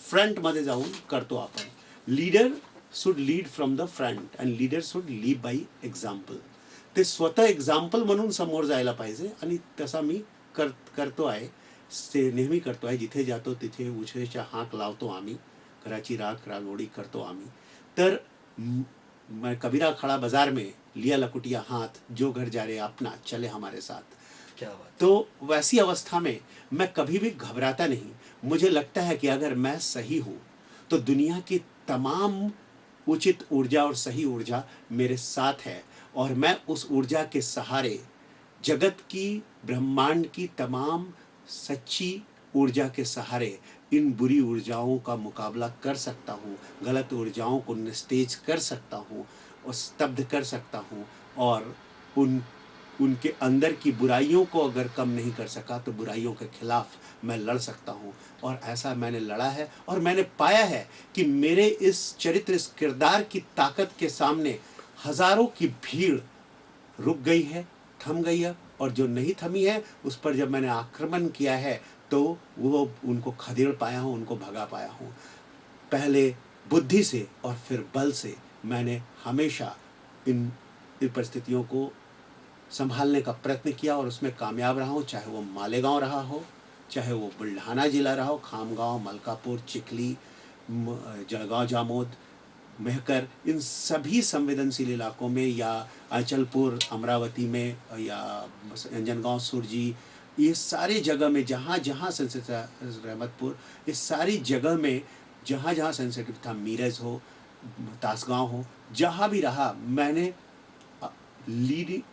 फ्रंटमध्ये जाऊन करतो आपण. Leader should lead from the front and leader should lead by example. ते स्वतः एक्झाम्पल म्हणून समोर जायला पाहिजे आणि तसा मी करतो आहे, ते नेहमी करतो आहे. जिथे जातो तिथे उशेच्या हाक लावतो आम्ही, घराची रांगोळी करतो आम्ही. तर कबीरा खड़ा बाजार में लिया लकुटिया हाथ, जो घर जा रहे अपना चले हमारे साथ. क्या बात. तो वैसी अवस्था में मैं कभी भी घबराता नहीं. मुझे लगता है कि अगर मैं सही हूँ तो दुनिया की तमाम उचित ऊर्जा और सही ऊर्जा मेरे साथ है, और मैं उस ऊर्जा के सहारे जगत की, ब्रह्मांड की तमाम सच्ची ऊर्जा के सहारे इन बुरी ऊर्जाओं का मुकाबला कर सकता हूँ, गलत ऊर्जाओं को निस्तेज कर सकता हूँ और स्तब्ध कर सकता हूँ. और उनके अंदर की बुराइयों को अगर कम नहीं कर सका तो बुराइयों के खिलाफ मैं लड़ सकता हूँ. और ऐसा मैंने लड़ा है और मैंने पाया है कि मेरे इस चरित्र, इस किरदार की ताकत के सामने हजारों की भीड़ रुक गई है, थम गई है. और जो नहीं थमी है उस पर जब मैंने आक्रमण किया है तो वो उनको खदेड़ पाया हूँ, उनको भगा पाया हूँ. पहले बुद्धि से और फिर बल से मैंने हमेशा इन परिस्थितियों को संभालने का प्रयत्न किया और उसमें कामयाब रहा हूँ. चाहे वो मालेगांव रहा हो, चाहे वो बुल्ढाना जिला रहा हो, खामगांव, मलकापुर, चिखली, जलगांव, जामोद, मेहकर, इन सभी संवेदनशील इलाकों में, या आंचलपुर, अमरावती में, या अंजनगांव, सुरजी, ये सारी जगह में जहाँ जहाँ सेंसिटिव, रहमतपुर, इस सारी जगह में जहाँ जहाँ सेंसिटिव था, मीरज हो, तासगांव हो, जहाँ भी रहा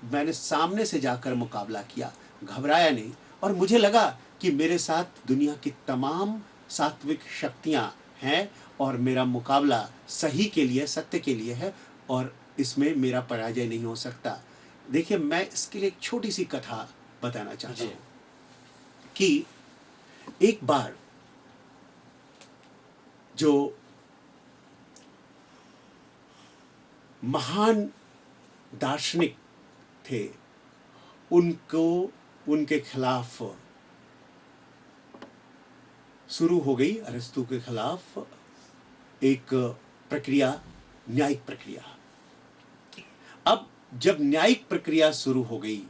मैंने सामने से जाकर मुकाबला किया, घबराया नहीं. और मुझे लगा कि मेरे साथ दुनिया की तमाम सात्विक शक्तियाँ हैं और मेरा मुकाबला सही के लिए, सत्य के लिए है, और इसमें मेरा पराजय नहीं हो सकता. देखिए, मैं इसके लिए एक छोटी सी कथा बताना चाहता हूँ कि एक बार जो महान दार्शनिक थे, उनके खिलाफ शुरू हो गई, अरस्तु के खिलाफ एक प्रक्रिया, न्यायिक प्रक्रिया. अब जब न्यायिक प्रक्रिया शुरू हो गई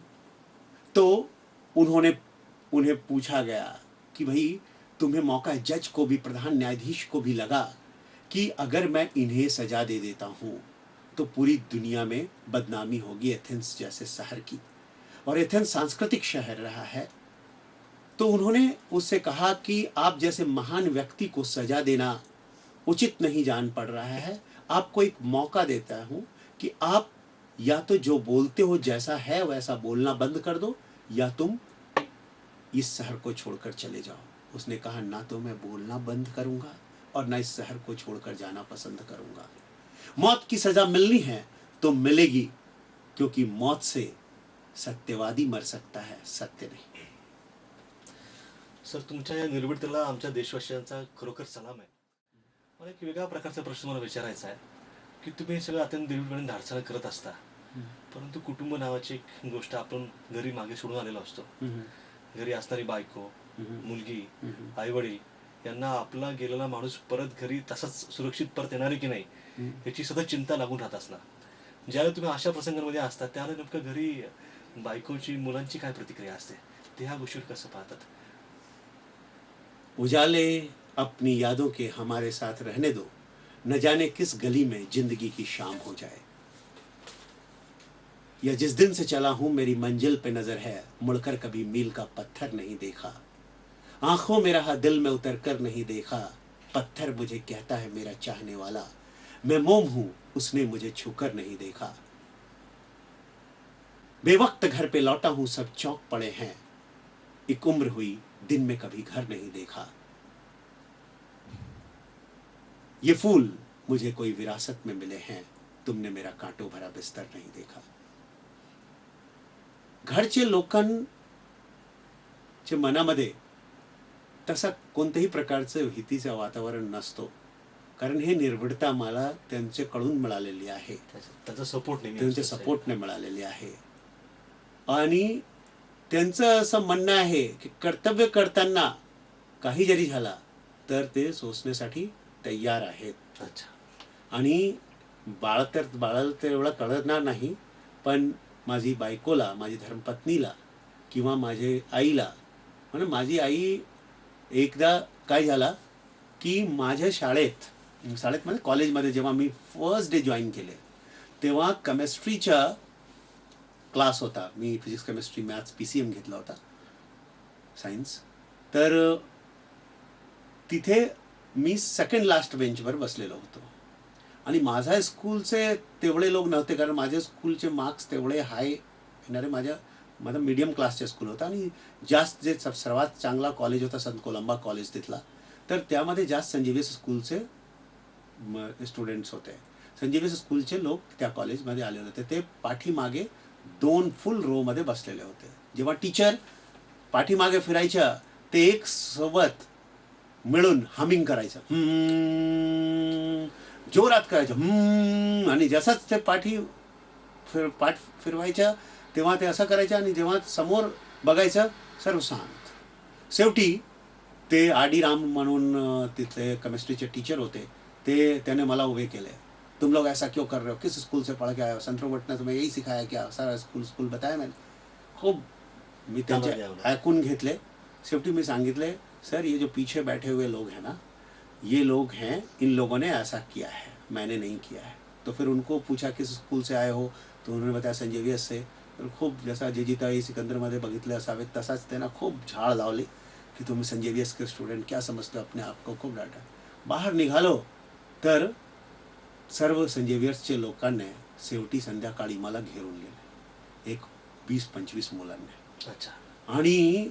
तो उन्हें पूछा गया कि भाई तुम्हें मौका है, जज को भी, प्रधान न्यायाधीश को भी लगा कि अगर मैं इन्हें सजा दे देता हूँ तो पूरी दुनिया में बदनामी होगी एथेंस जैसे शहर की, और एथेंस सांस्कृतिक शहर रहा है. तो उन्होंने उससे कहा कि आप जैसे महान व्यक्ति को सजा देना उचित नहीं जान पड़ रहा है. आपको एक मौका देता हूँ कि आप या तो जो बोलते हो जैसा है वैसा बोलना बंद कर दो, या तुम इस शहर को छोड़कर चले जाओ. उसने कहा, ना तो मैं बोलना बंद करूँगा और ना इस शहर को छोड़कर जाना पसंद करूँगा. मौत की सजा मिलनी है तो मिलेगी, क्योंकि मौत से सत्यवादी मर सकता है, सत्य नहीं. सर, तुमच्या या निर्भीडतेला आमच्या देशवासियांचा खरोखर सलाम आहे. मला एक वेगळ्या प्रकारचा प्रश्न मला विचारायचा आहे की तुम्ही हे सगळं अत्यंत निर्भीडपणे धाडसानं करत असता, परंतु कुटुंब नावाची एक गोष्ट आपण घरी मागे सोडून आलेलो असतो. घरी असणारी बायको, मुलगी, आई वडील यांना आपला गेलेला माणूस परत घरी तसाच सुरक्षित परत येणार आहे की नाही याची सतत चिंता लागून राहत असणार. ज्यावेळेला तुम्ही अशा प्रसंगांमध्ये असता त्यावेळेला नेमकं घरी बायकोची मुलांची काय प्रतिक्रिया असते, ते ह्या गोष्टीवर कसं पाहतात? उजाले अपनी यादों के हमारे साथ रहने दो, न जाने किस गली में जिंदगी की शाम हो जाए. या जिस दिन से चला हूं मेरी मंजिल पे नजर है, मुड़कर कभी मील का पत्थर नहीं देखा. आंखों में रहा दिल में उतर कर नहीं देखा. पत्थर मुझे कहता है मेरा चाहने वाला, मैं मोम हूं उसने मुझे छूकर नहीं देखा. बेवक्त घर पे लौटा हूं सब चौक पड़े हैं, एक उम्र हुई दिन में कभी घर नहीं देखा. ये फूल मुझे कोई विरासत में मिले हैं, तुमने मेरा कांटों भरा बिस्तर नहीं देखा. घरचे लोकांच्या मनामध्ये तसा कोणत्याही प्रकारचं भीतीचं वातावरण नसतो, कारण हे निर्भीडता मला त्यांच्याकडून मिळालेली आहे, त्यांचा सपोर्ट नाही, त्यांच्या सपोर्टने मिळालेली आहे. आणि त्यांचं असं म्हणणं आहे की कर्तव्य करताना काही जरी झाला तर ते सोसण्यासाठी तयार आहेत. अच्छा. आणि बाळाला तर एवढं कळणार नाही, पण माझी बायकोला, माझी धर्मपत्नीला किंवा माझे आईला, म्हणजे माझी आई एकदा काय झाला की माझ्या शाळेत म्हणजे कॉलेजमध्ये जेव्हा मी फर्स्ट डे जॉईन केले तेव्हा केमिस्ट्रीचा क्लास होता. मी फिजिक्स केमिस्ट्री मॅथ्स PCM घेतला होता, सायन्स. तर तिथे मी सेकंड लास्ट बेंचवर बसलेलो होतो आणि माझ्या स्कूलचे तेवढे लोक नव्हते, कारण माझ्या स्कूलचे मार्क्स तेवढे हाय येणारे. माझा मीडियम क्लासचा स्कूल होता आणि जास्त जे सर्वात चांगला कॉलेज होता संत कोलंबा कॉलेज तिथला, तर त्यामध्ये जास्त संत झेवियर स्कूलचे स्टुडंट्स होते. संत झेवियर स्कूलचे लोक त्या कॉलेजमध्ये आलेले होते. ते पाठीमागे 2 फुल रो मध्ये बसलेले होते. जेव्हा टीचर पाठीमागे फिरायच्या ते एक सोबत मिळून हमिंग करायचं, जोरात करायचं, आणि जसंच ते पाठ फिरवायच्या तेव्हा ते असं करायचं, आणि जेव्हा समोर बघायचं सर्व शांत. शेवटी ते RD राम म्हणून तिथले केमिस्ट्रीचे टीचर होते, त्याने मला उभे केले. तुम लोग ऐसा क्यों कर रहे हो, किस स्कूल से पढ़ के आए हो, संत रॉबर्ट ने तुम्हें यही सिखाया क्या, सारा स्कूल बताया मैंने. खूप मी त्यांचे ऐकून घेतले. शेवटी मी सांगितले, सर ये जो पीछे बैठे हुए लोग हैं ना, ये लोग हैं, इन लोगों ने ऐसा किया है, मैंने नहीं किया है. तो फिर उनको पूछा किस स्कूल से आए हो, तो उन्होंने बताया संत झेवियर से. तर खूप जसा जेजिताई सिकंदरमध्ये बघितले असावेत तसाच त्यांना खूप झाड लावली की तुम्ही संत झेवियर्स के स्टुडंट क्या समजते अपने आप को. खूप डाटा. बाहेर निघालो तर सर्व संत झेवियर्सचे लोकांनी शेवटी संध्याकाळी मला घेरून गेले, एक 20-25 मुलांनी. अच्छा. आणि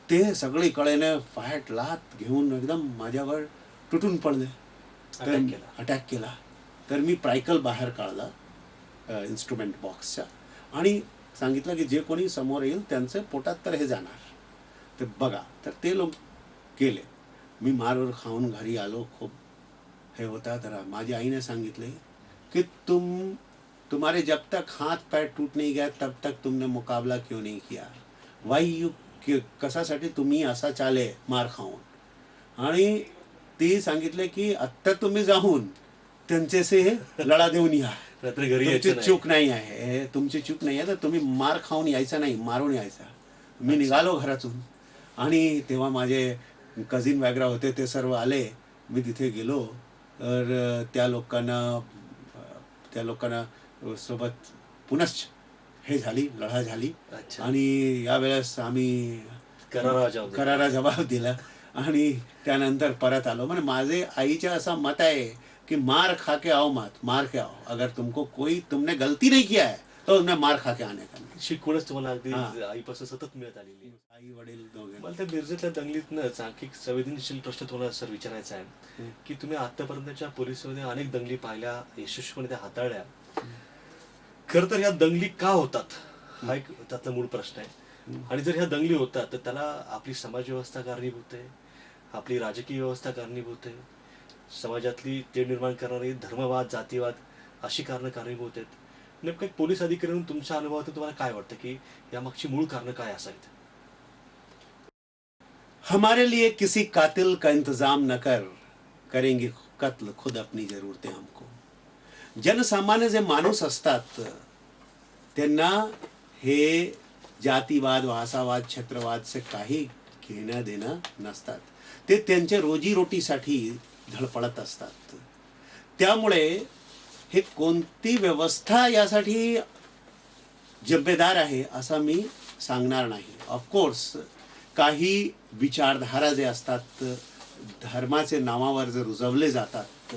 ते सगळे कळेने फाट लात घेऊन एकदम माझ्यावर तुटून पडले, अटॅक केला. तर मी प्रायकल बाहेर काढला इन्स्ट्रुमेंट बॉक्सच्या आणि सांगितलं की जे कोणी समोर येईल त्यांचे पोटात तर हे जाणार, ते बघा. तर ते लोक गेले. मी मारवर खाऊन घरी आलो. खूप हे होता. तर माझी आईने सांगितले की तुम्हारे जब तक हाथ पैर टूट नहीं गया तब तक तुमने मुकाबला क्यों नहीं किया, वाई यू, कशासाठी तुम्ही असा चाले मार खाऊन. आणि ती सांगितले की आत्ता तुम्ही जाऊन त्यांच्याशी लढा देऊन या, तुमची चूक नाही आहे, तुमची चूक नाही आहे, तर तुम्ही मार खाऊन यायचा नाही, मारून यायचा. मी निघालो घरातून आणि तेव्हा माझे कझिन वगैरे होते, ते सर्व आले. मी तिथे गेलो तर त्या लोकांना सोबत पुनश्च हे झाली, लढा झाली. आणि यावेळेस आम्ही करारा जबाब दिला आणि त्यानंतर परत आलो. म्हणजे माझे आईचं असं मत आहे कि मार खा के आओ मत, मार के आओ. अगर तुमने गलती नहीं किया है तो तुमने मार खा के आने का. शिकवणच तुम्हाला अगदी आईपासून सतत मिळत आलेली. आई वडील दोघे. मला त्या मिरजेतल्या दंगलीतनंच आणखी संवेदनशील प्रश्न तुम्हाला सर विचारायचा आहे की तुम्ही आतापर्यंतच्या पोलिसमध्ये अनेक दंगली पाहिल्या, यशस्वीपणे त्या हाताळल्या. खरं तर ह्या दंगली का होतात हा एक त्यातला मूळ प्रश्न आहे. आणि जर ह्या दंगली होतात तर त्याला आपली समाज व्यवस्था कारणीभूत आहे, आपली राजकीय व्यवस्था कारणीभूत आहे, समाजातली तेढ निर्माण करणारी धर्मवाद, जातीवाद अशी कारणं कारणीभूत आहेत. नेमकं एक पोलीस अधिकारी म्हणून तुमच्या अनुभवातून तुम्हाला काय वाटतं की यामागची मूळ कारणं काय असावीत? हमारे लिए किसी कातिल का इंतजाम न कर, करेंगे कत्ल खुद अपनी जरूरतें हमको. जनसामान्य जे माणूस असतात त्यांना हे जातीवाद, भाषावाद, छत्रवादचे काही घेणं देणं नसतात. ते त्यांच्या रोजीरोटीसाठी धडपडत असतात. त्यामुळे हे कोणती व्यवस्था यासाठी जबाबदार आहे असं मी सांगणार नाही. ऑफकोर्स काही विचारधारा जे असतात धर्माचे नावावर जे रुजवले जातात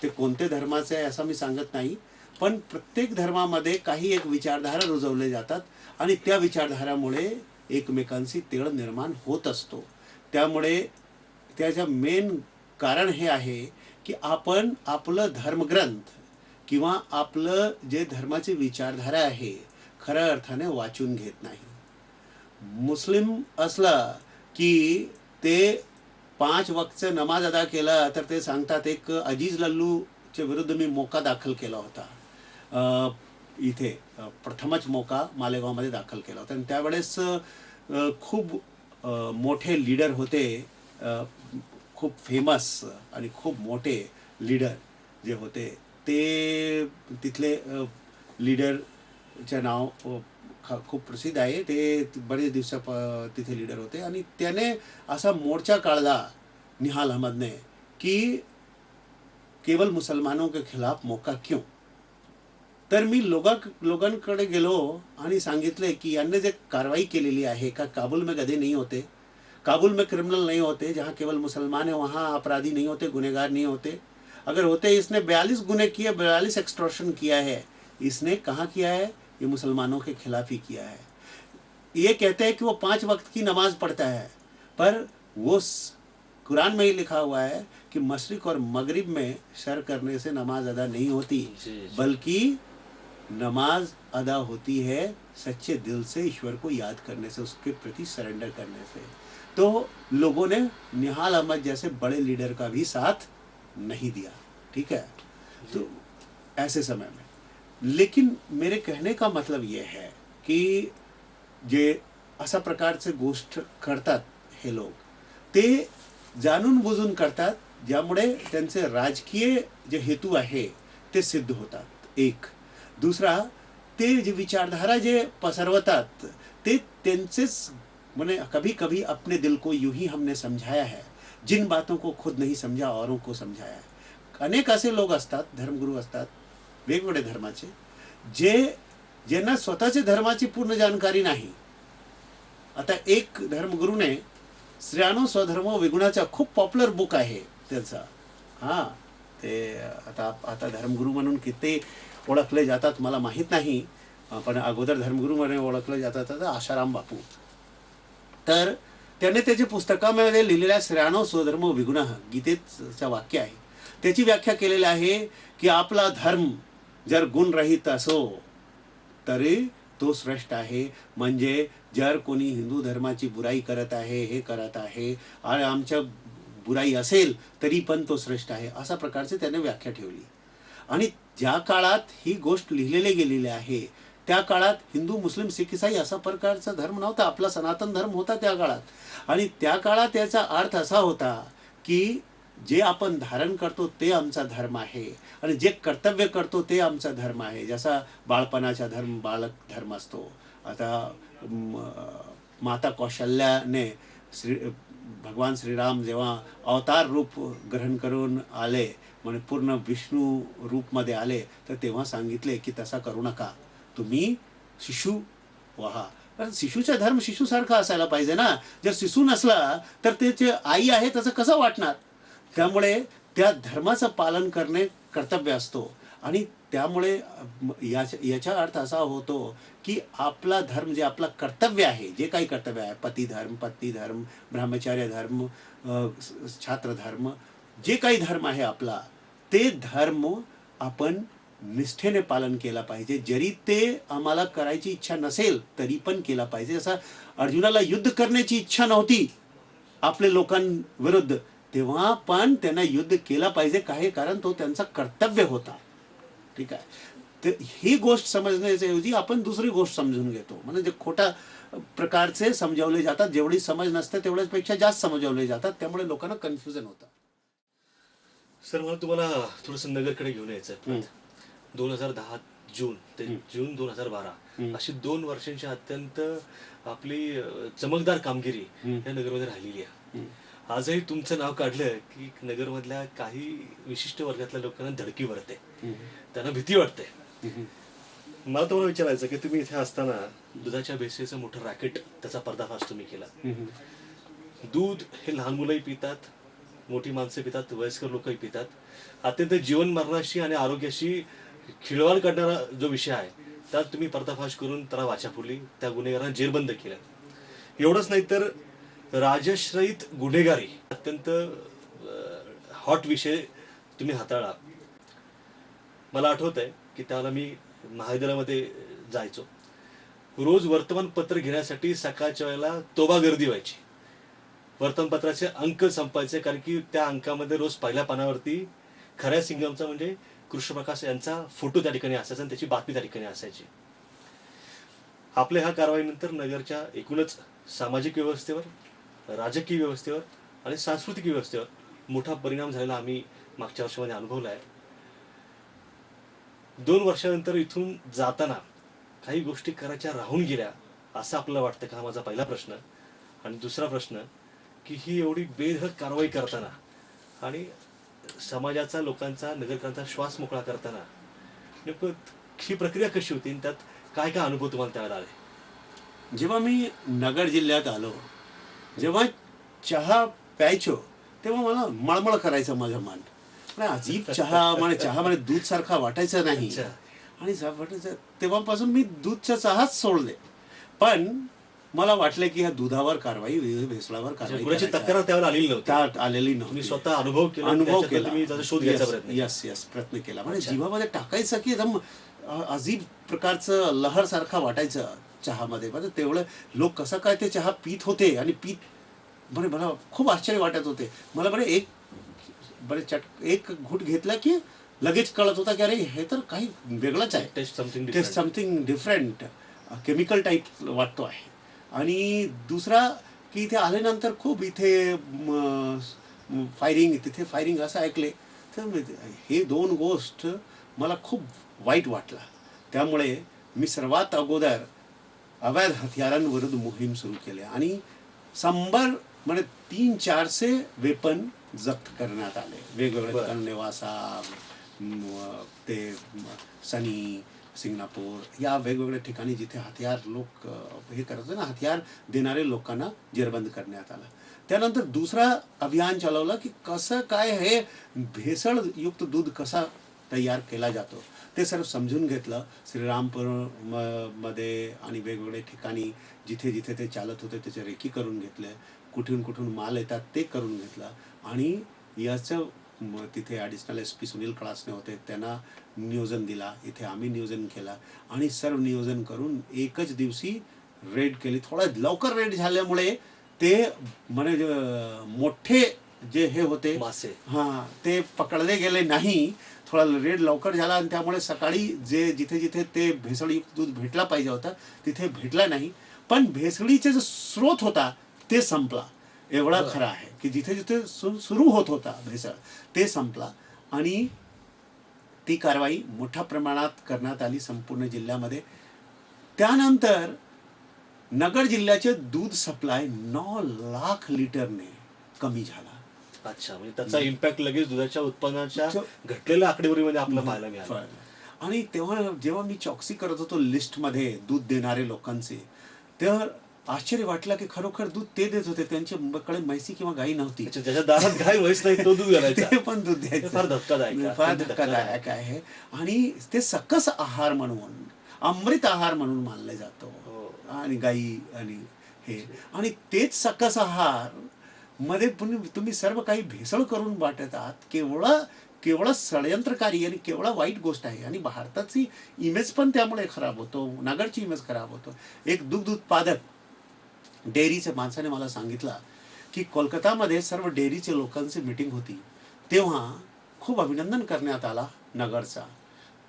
ते कोणते धर्माचे आहे असं मी सांगत नाही, पण प्रत्येक धर्मामध्ये काही एक विचारधारा रुजवले जातात आणि त्या विचारधारामुळे एकमेकांशी तेढ निर्माण होत असतो. त्यामुळे त्याचं मेन कारण हे आहे की आपण आपलं धर्मग्रंथ किंवा आपलं जे धर्माची विचारधारा आहे खऱ्या अर्थाने वाचून घेत नाही. मुस्लिम असला की ते 5 वक्तचा नमाज अदा केला तर ते सांगतात एक अजीज लल्लूच्या विरुद्ध मी मोका दाखल केला होता. इथे प्रथमच मोका मालेगावमध्ये दाखल केला होता आणि त्यावेळेस खूप मोठे लीडर होते, खूप फेमस आणि खूप मोठे लीडर जे होते ते तिथले लीडरचे नाव खूप प्रसिद्ध आहे. ते बरेच दिवसा तिथे लीडर होते आणि त्याने असा मोर्चा काढला निहाल अहमद ने कि केवल मुसलमानों के खिलाफ मौका क्यों. तर मी लोकांकडे गेलो आणि सांगितले की यांनी जे कारवाई केलेली आहे का काबुल में गधे नहीं होते, काबुल में क्रिमिनल नहीं होते, जहाँ केवल मुसलमान है वहाँ अपराधी नहीं होते, गुनहगार नहीं होते. अगर होते इसने 42 गुने किए, 42 एक्सटॉर्शन किया है. इसने कहाँ किया है? ये मुसलमानों के खिलाफ ही किया है. ये कहते हैं कि वो 5 वक्त की नमाज पढ़ता है, पर वो कुरान में ही लिखा हुआ है कि मशरिक और मगरिब में सर करने से नमाज अदा नहीं होती, बल्कि नमाज अदा होती है सच्चे दिल से ईश्वर को याद करने से, उसके प्रति सरेंडर करने से. तो लोगों ने निहाल अहमद जैसे बड़े लीडर का भी साथ नहीं दिया. ठीक है, तो ऐसे समय में. लेकिन मेरे कहने का मतलब ये है की जे अशा प्रकारचे गोष्ट करतात हे लोक ते जाणून बुजून करतात, ज्यामुळे त्यांचे राजकीय जे हेतू आहे ते सिद्ध होतात. एक दुसरा, ते जे विचारधारा जे पसरवतात ते त्यांचेच मैंने कभी कभी अपने दिल को यूं ही हमने समझाया है, जिन बातों को खुद नहीं समझा औरों को समझाया है. अनेक असे लोक असतात, धर्मगुरू असतात वेगवेगळे धर्माचे, जे ज्यांना स्वतःच्या धर्माची पूर्ण जानकारी नाही. आता एक धर्मगुरूने श्रेयानो स्वधर्मो विगुणाचा खूप पॉप्युलर बुक आहे त्याचा. हां, ते आता धर्मगुरू म्हणून किती ओळखले जातात मला माहीत नाही, पण अगोदर धर्मगुरू म्हणून ओळखले जातात आशाराम बापू. तर त्याने त्याच्या पुस्तकामध्ये लिहिलेल्या श्रेयानो स्वधर्मो विगुणः गीतेचं वाक्य आहे, त्याची व्याख्या केलेली आहे की आपला धर्म जर गुणरहित असो तरी तो श्रेष्ठ आहे. म्हणजे जर कोणी हिंदू धर्माची बुराई करत आहे, हे करत आहे आणि आमच्या बुराई असेल तरी पण तो श्रेष्ठ आहे, अशा प्रकारचे त्याने व्याख्या ठेवली. आणि ज्या काळात ही गोष्ट लिहिलेली गेलेली आहे त्या काळात हिंदू, मुस्लिम, सिख, ईसाई असा प्रकारचा धर्म नव्हता. आपला सनातन धर्म होता त्या काळात. आणि त्या काळात त्याचा अर्थ असा होता की जे आपण धारण करतो ते आमचा धर्म आहे आणि जे कर्तव्य करतो ते आमचा धर्म आहे. जसा बाळपणाचा धर्म बालक धर्म असतो. आता माता कौशल्याने भगवान श्रीराम जेव्हा अवतार रूप ग्रहण करून आले, म्हणजे पूर्ण विष्णू रूपमध्ये आले, तर तेव्हा सांगितले की तसा करू नका, तुम्ही शिशु व्हा. कारण शिशूचा धर्म शिशूसारखा असायला पाहिजे ना. जर शिशू नसला तर त्याचे आई आहे त्याचं कसं वाटणार. त्यामुळे त्या धर्माचं पालन करणे कर्तव्य असतो. आणि त्यामुळे याचा अर्थ असा होतो की आपला धर्म जे आपला कर्तव्य आहे, जे काही कर्तव्य आहे, पती धर्म, पत्नी धर्म, ब्रह्मचर्य धर्म, छात्र धर्म, जे काही धर्म आहे आपला, ते धर्म आपण निष्ठेने पालन केला पाहिजे. जरी ते आम्हाला करायची इच्छा नसेल तरी पण केला पाहिजे. जसा अर्जुनाला युद्ध करण्याची इच्छा नव्हती आपल्या लोकांविरुद्ध, तेव्हा पण त्यांना युद्ध केला पाहिजे, काही कारण तो त्यांचा कर्तव्य होता. ठीक आहे. ते ही गोष्ट समजण्याच्याऐवजी आपण दुसरी गोष्ट समजून घेतो, म्हणजे खोटा प्रकारचे समजावले जातात. जेवढी समज नसते तेवढ्यापेक्षा जास्त समजावले जातात, त्यामुळे लोकांना कन्फ्युजन होतं. सर मला तुम्हाला थोडंसं नगरकडे घेऊन यायचं आहे. 2010 जून ते जून 2012 अशी 2 वर्षांची अत्यंत आपली चमकदार कामगिरी या नगरमध्ये राहिलेली आहे. आजही तुमचं नाव काढलं की नगरमधल्या काही विशिष्ट वर्गातल्या लोकांना धडकी भरते, त्यांना भीती वाटते. मला तुम्हाला विचारायचं की तुम्ही इथे असताना दुधाच्या भेसळीचं मोठं रॅकेट, त्याचा पर्दाफाश तुम्ही केला. दूध हे लहान मुलंही पितात, मोठी माणसं पितात, वयस्कर लोकही पितात. अत्यंत जीवन मरणाशी आणि आरोग्याशी खिळवाड करणारा जो विषय आहे त्यात तुम्ही पर्दाफाश करून त्याला वाचा फोडली, त्या गुन्हेगारांना जेरबंद केलं. एवढंच नाही तर राजश्रयित गुन्हेगारी अत्यंत हॉट विषय तुम्ही हाताळला. मला आठवत आहे की त्याला मी महाविद्यालयामध्ये जायचो. रोज वर्तमानपत्र घेण्यासाठी सकाळच्या वेळेला तोबा गर्दी व्हायची. वर्तमानपत्राचे अंक संपायचे, कारण की त्या अंकामध्ये रोज पहिल्या पानावरती खऱ्या सिंगमचा म्हणजे कृष्णप्रकाश यांचा फोटो त्या ठिकाणी असायचा आणि त्याची बातमी त्या ठिकाणी असायची. आपल्या ह्या कारवाईनंतर नगरच्या एकूणच सामाजिक व्यवस्थेवर, राजकीय व्यवस्थेवर आणि सांस्कृतिक व्यवस्थेवर मोठा परिणाम झालेला आम्ही मागच्या वर्षामध्ये अनुभवला आहे. 2 वर्षानंतर इथून जाताना काही गोष्टी करायच्या राहून गेल्या असं आपल्याला वाटतं का? हा माझा पहिला प्रश्न. आणि दुसरा प्रश्न की ही एवढी बेधडक कारवाई करताना आणि समाजाचा, लोकांचा, नगरकरांचा श्वास मोकळा करताना नेमकं ही प्रक्रिया कशी होती आणि त्यात काय काय अनुभव तुम्हाला त्यावेळेला आले? जेव्हा मी नगर जिल्ह्यात आलो, जेव्हा चहा प्यायचो तेव्हा मला मळमळ करायचं माझं मन. अजीब चहा, मला चहा मला दूध सारखा वाटायचा नाही. आणि वाटायचं तेव्हापासून मी दूधचा चहाच सोडले. पण मला वाटलं की ह्या दुधावर कारवाई, भेसळावर कारवाई तक्रार त्यावर आलेली नव्हती, आलेली नव्हती. स्वतः अनुभव केला, शोध घ्यायचा प्रयत्न केला. म्हणजे जीवामध्ये टाकायचं की एकदम अजीब प्रकारचं लहर सारखा वाटायचं चहामध्ये. म्हणजे तेवढं लोक कसं काय ते चहा पीत होते आणि बरे मला खूप आश्चर्य वाटत होते. मला एक घूट घेतला की लगेच कळत होता की अरे हे तर काही वेगळंच आहे, taste something different, chemical type वाटतो आहे. आणि दुसरा की इथे आल्यानंतर खूप इथे फायरिंग, तिथे फायरिंग असं ऐकले. तर हे 2 गोष्ट मला खूप वाईट वाटला. त्यामुळे मी सर्वात अगोदर अवैध हत्यारांविरुद्ध मोहीम सुरू केली आणि 100 म्हणजे 300-400 वेपन जप्त करण्यात आले. वेगवेगळ्या ठिकाणी, नेवासा, ते सनी, सिंगनापूर या वेगवेगळ्या ठिकाणी जिथे हत्यार लोक हे करत ना, हत्यार देणारे लोकांना जेरबंद करण्यात आलं. त्यानंतर दुसरा अभियान चालवलं की कसं काय हे भेसळयुक्त दूध कसा तयार केला जातो ते सर्व समजून घेतलं. श्रीरामपूर मध्ये आणि वेगवेगळ्या ठिकाणी जिथे जिथे ते चालत होते त्याचे रेकी करून घेतले, कुठून कुठून माल येतात ते करून घेतलं. आणि याचं तिथे ॲडिशनल SP सुनील कळासने होते, त्यांना नियोजन दिला. इथे आम्ही नियोजन केला आणि सर्व नियोजन करून एकच दिवशी रेड केली. थोडं लवकर रेड झाल्यामुळे ते म्हणजे मोठे जे हे होते मासे, ते पकडले गेले नाही. थोडा रेड लवकर झाला आणि त्यामुळे सकाळी जिथे जिथे ते भेसळयुक्त दूध भेटला पाहिजे होता तिथे भेटला नाही. पण भेसळीचा जो स्रोत होता ते संपला, एवढा खरं आहे की जिथे जिथे सुरू होत होता भेसळ ते संपला. आणि ती कारवाई मोठ्या प्रमाणात करण्यात आली संपूर्ण जिल्ह्यामध्ये. त्यानंतर नगर जिल्ह्याचे दूध सप्लाय 9 लाख लिटरने कमी झाला. अच्छा, म्हणजे त्याचा इम्पॅक्ट लगेच दुधाच्या उत्पन्नाच्या घटलेल्या आकडेवारीमध्ये आपल्याला पाहायला मिळाला. आणि तेव्हा जेव्हा मी चौकशी करत होतो लिस्टमध्ये दूध देणारे लोकांचे, तेव्हा आश्चर्य वाटलं की खरोखर दूध ते देत होते, त्यांच्याकडे म्हैसी किंवा गाई नव्हती. ज्याच्या दारात गाय म्हैस नाही तो दूध घालायचा, ते पण दूध द्यायचं. फार धक्कादायक आहे. आणि ते सकस आहार म्हणून, अमृत आहार म्हणून मानले जातो. आणि गाई आणि हे, आणि तेच सकस आहार मध्ये तुम्ही सर्व काही भेसळ करून वाटत आहात. केवळ षडयंत्रकारी आणि केवळ वाईट गोष्ट आहे. आणि भारताची इमेज पण त्यामुळे खराब होतो, नगरची इमेज खराब होतो. एक दूध उत्पादक डेअरीच्या माणसाने मला सांगितलं की कोलकातामध्ये सर्व डेअरीचे लोकांची मीटिंग होती, तेव्हा खूप अभिनंदन करण्यात आला नगरचा.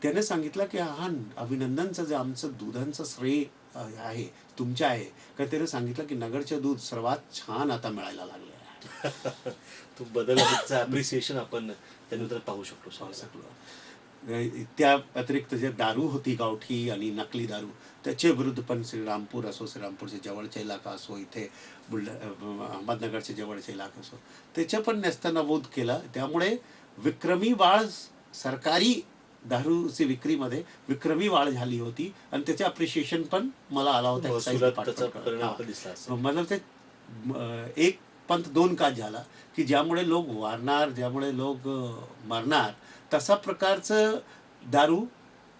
त्याने सांगितलं की हा अभिनंदनचं जे आमचं दुधांचं श्रेय आहे तुमच्या आहे का. त्याने सांगितलं की नगरचे दूध सर्वात छान आता मिळायला लागले आहे. तो बदल अप्रिसिएशन आपण त्यानंतर पाहू शकतो. त्या व्यतिरिक्त जे दारू होती गावठी आणि नकली दारू त्याच्या विरुद्ध पण श्रीरामपूर असो, श्रीरामपूरच्या जवळचा इलाका असो, इथे अहमदनगरच्या जवळचा इलाका असो, त्याच्या पण नेस्तनाबूद केलं. त्यामुळे विक्रमी वाढ सरकारी दारूची विक्रीमध्ये विक्रमी वाढ झाली होती आणि त्याचे अप्रिशिएशन पण मला आला होता. मतलब ते एक पंथ दोन काज झाला की ज्यामुळे लोक वारणार, ज्यामुळे लोक मरणार, तसा प्रकारचं दारू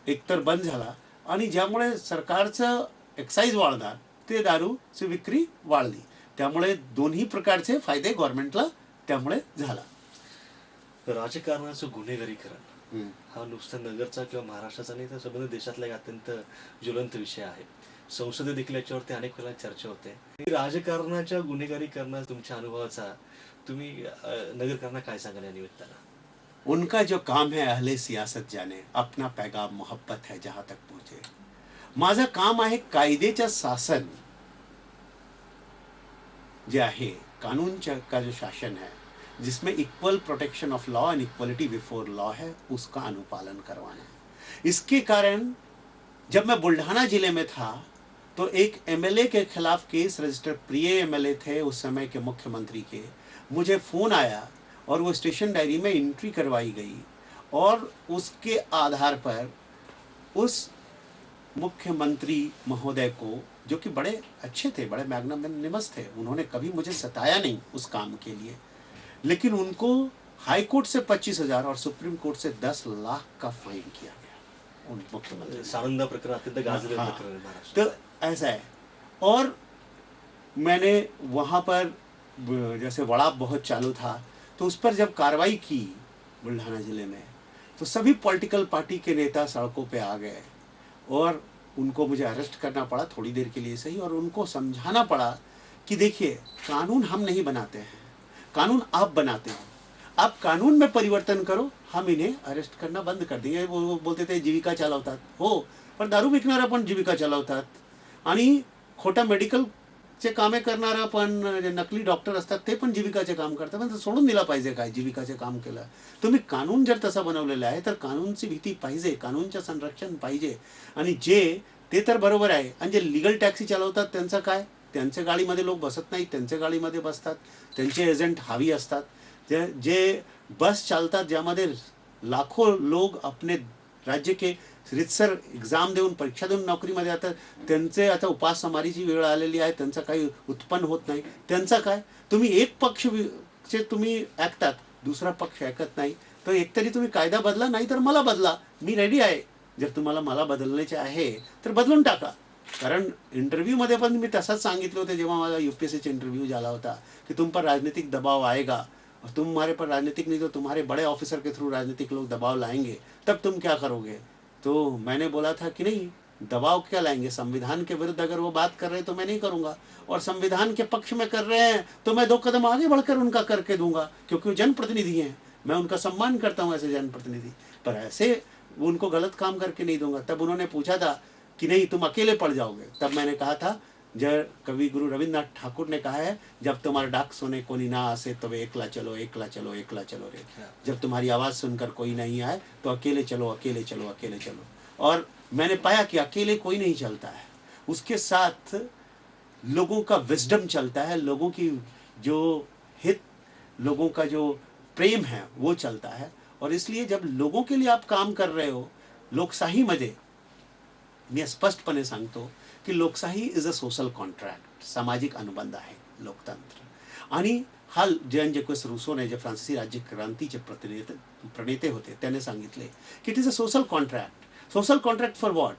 एकतर बंद झाला आणि ज्यामुळे सरकारचं एक्साईज वाढणार ते दारूची विक्री वाढली. त्यामुळे दोन्ही प्रकारचे फायदे गव्हर्नमेंटला त्यामुळे झाला. राजकारणाचं गुन्हेगारीकरण हा नुसता नगरचा किंवा महाराष्ट्राचा नाही तर संपूर्ण देशातला एक अत्यंत ज्वलंत विषय आहे. संसदेत देखील याच्यावरती अनेक वेळा चर्चा होते. राजकारणाच्या गुन्हेगारीकरणाचा तुमच्या अनुभवाचा तुम्ही नगरकरांना काय सांगाल या निमित्तानं? उनका जो काम है अहले सियासत जाने, अपना पैगाम मोहब्बत है जहां तक पहुंचे. माझं काम आहे कायदेचं शासन जे आहे, कानूनच्या का जो शासन है जिसमें equal protection of law end equality before law है, उसका अनुपालन करवाना है. इसके कारण जब मैं बुल्ढाना जिले में था तो एक एमएलए के खिलाफ केस रजिस्टर, प्रिय एमएलए थे उस समय के मुख्यमंत्री के, मुझे फ़ोन आया और वो स्टेशन डायरी में एंट्री करवाई गई और उसके आधार पर उस मुख्यमंत्री महोदय को, जो कि बड़े अच्छे थे, बड़े मैग्नानिमस थे, उन्होंने कभी मुझे सताया नहीं उस काम के लिए, लेकिन उनको हाई कोर्ट से 25,000 और सुप्रीम कोर्ट से 10 लाख का फाइन किया गया उन मुख्यमंत्री. सानंदा प्रकरण अत्यंत गाजलेलं प्रकरण है महाराष्ट्र. तो ऐसा है. और मैंने वहाँ पर जैसे वड़ाप बहुत चालू था तो उस पर जब कार्रवाई की बुल्ढाना जिले में तो सभी पॉलिटिकल पार्टी के नेता सड़कों पे आ गए और उनको मुझे अरेस्ट करना पड़ा थोड़ी देर के लिए सही, और उनको समझाना पड़ा कि देखिए कानून हम नहीं बनाते हैं, कानून आप बनाते हो, आप कानून में परिवर्तन करो, हम इन्हें अरेस्ट करना बंद कर देंगे. वो बोलते थे जीविका चालवतात हो, पण दारू विकणारा पण जीविका चालवतात आणि खोटा मेडिकलचे कामे करणारा पण जे नकली डॉक्टर असतात ते पण जीविकाचे काम करतात. पण सोडून दिला पाहिजे काय जीविकाचे काम केलं. तुम्ही कानून जर तसा बनवलेला आहे तर कानूनची भीती पाहिजे, कानूनचं संरक्षण पाहिजे. आणि जे ते तर बरोबर आहे. आणि जे लिगल टॅक्सी चालवतात त्यांचं काय, त्यांच्या गाडीमध्ये लोक बसत नाहीत, त्यांच्या गाडीमध्ये बसतात, त्यांचे एजंट हावी असतात. जे बस चालतात ज्यामध्ये लाखों लोग अपने राज्य के रितसर एग्जाम देऊन परीक्षा देऊन नोकरीमध्ये जातात, त्यांचे आता उपासमारीची वेळ आलेली आहे, त्यांचं काही उत्पन्न होत नाही. त्यांचं काय, तुम्ही एक पक्ष तुम्ही ऐकतात, दुसरा पक्ष ऐकत नाही, तर एकतरी तुम्ही कायदा बदला, नाही तर मला बदला, मी रेडी आहे. जर तुम्हाला मला बदलण्याचे आहे तर बदलून टाका. कारण इंटरव्यूमध्ये पण मी तसंच सांगितलं होतं जेव्हा माझा यूपीएससीचा इंटरव्यू झाला होता की तुम पर राजनीतिक दबाव आएगा, तुम्हारे पर राजनीतिक नहीं तो तुम्हारे बड़े ऑफिसर के थ्रू राजनीतिक लोग दबाव लाएंगे, तब तुम क्या करोगे. तो मैंने बोला था कि नहीं, दबाव क्या लाएंगे, संविधान के विरुद्ध अगर वो बात कर रहे हैं तो मैं नहीं करूँगा, और संविधान के पक्ष में कर रहे हैं तो मैं 2 कदम आगे बढ़कर उनका करके दूंगा, क्योंकि वो जनप्रतिनिधि हैं, मैं उनका सम्मान करता हूँ ऐसे जनप्रतिनिधि, पर ऐसे उनको गलत काम करके नहीं दूंगा. तब उन्होंने पूछा था कि नहीं तुम अकेले पड़ जाओगे. तब मैंने कहा था, जब कवि गुरु रविन्द्रनाथ ठाकुर ने कहा है, जब तुम्हारा डाक सुने कोई ना आसे तब एकला चलो एकला चलो एकला चलो रे. जब तुम्हारी आवाज़ सुनकर कोई नहीं आए तो अकेले चलो अकेले चलो अकेले चलो. और मैंने पाया कि अकेले कोई नहीं चलता है, उसके साथ लोगों का विजडम चलता है, लोगों की जो हित, लोगों का जो प्रेम है वो चलता है. और इसलिए जब लोगों के लिए आप काम कर रहे हो, लोकशाहीमध्ये मी स्पष्टपणे सांगतो की लोकशाही इज अ सोशल कॉन्ट्रॅक्ट, सामाजिक अनुबंध आहे लोकतंत्र. आणि हा जॅन जॅक्वेस रूसोने, जे फ्रान्सिसी राज्यक्रांतीचे प्रणेते होते, त्याने सांगितले की it is a social contract. Social contract for what?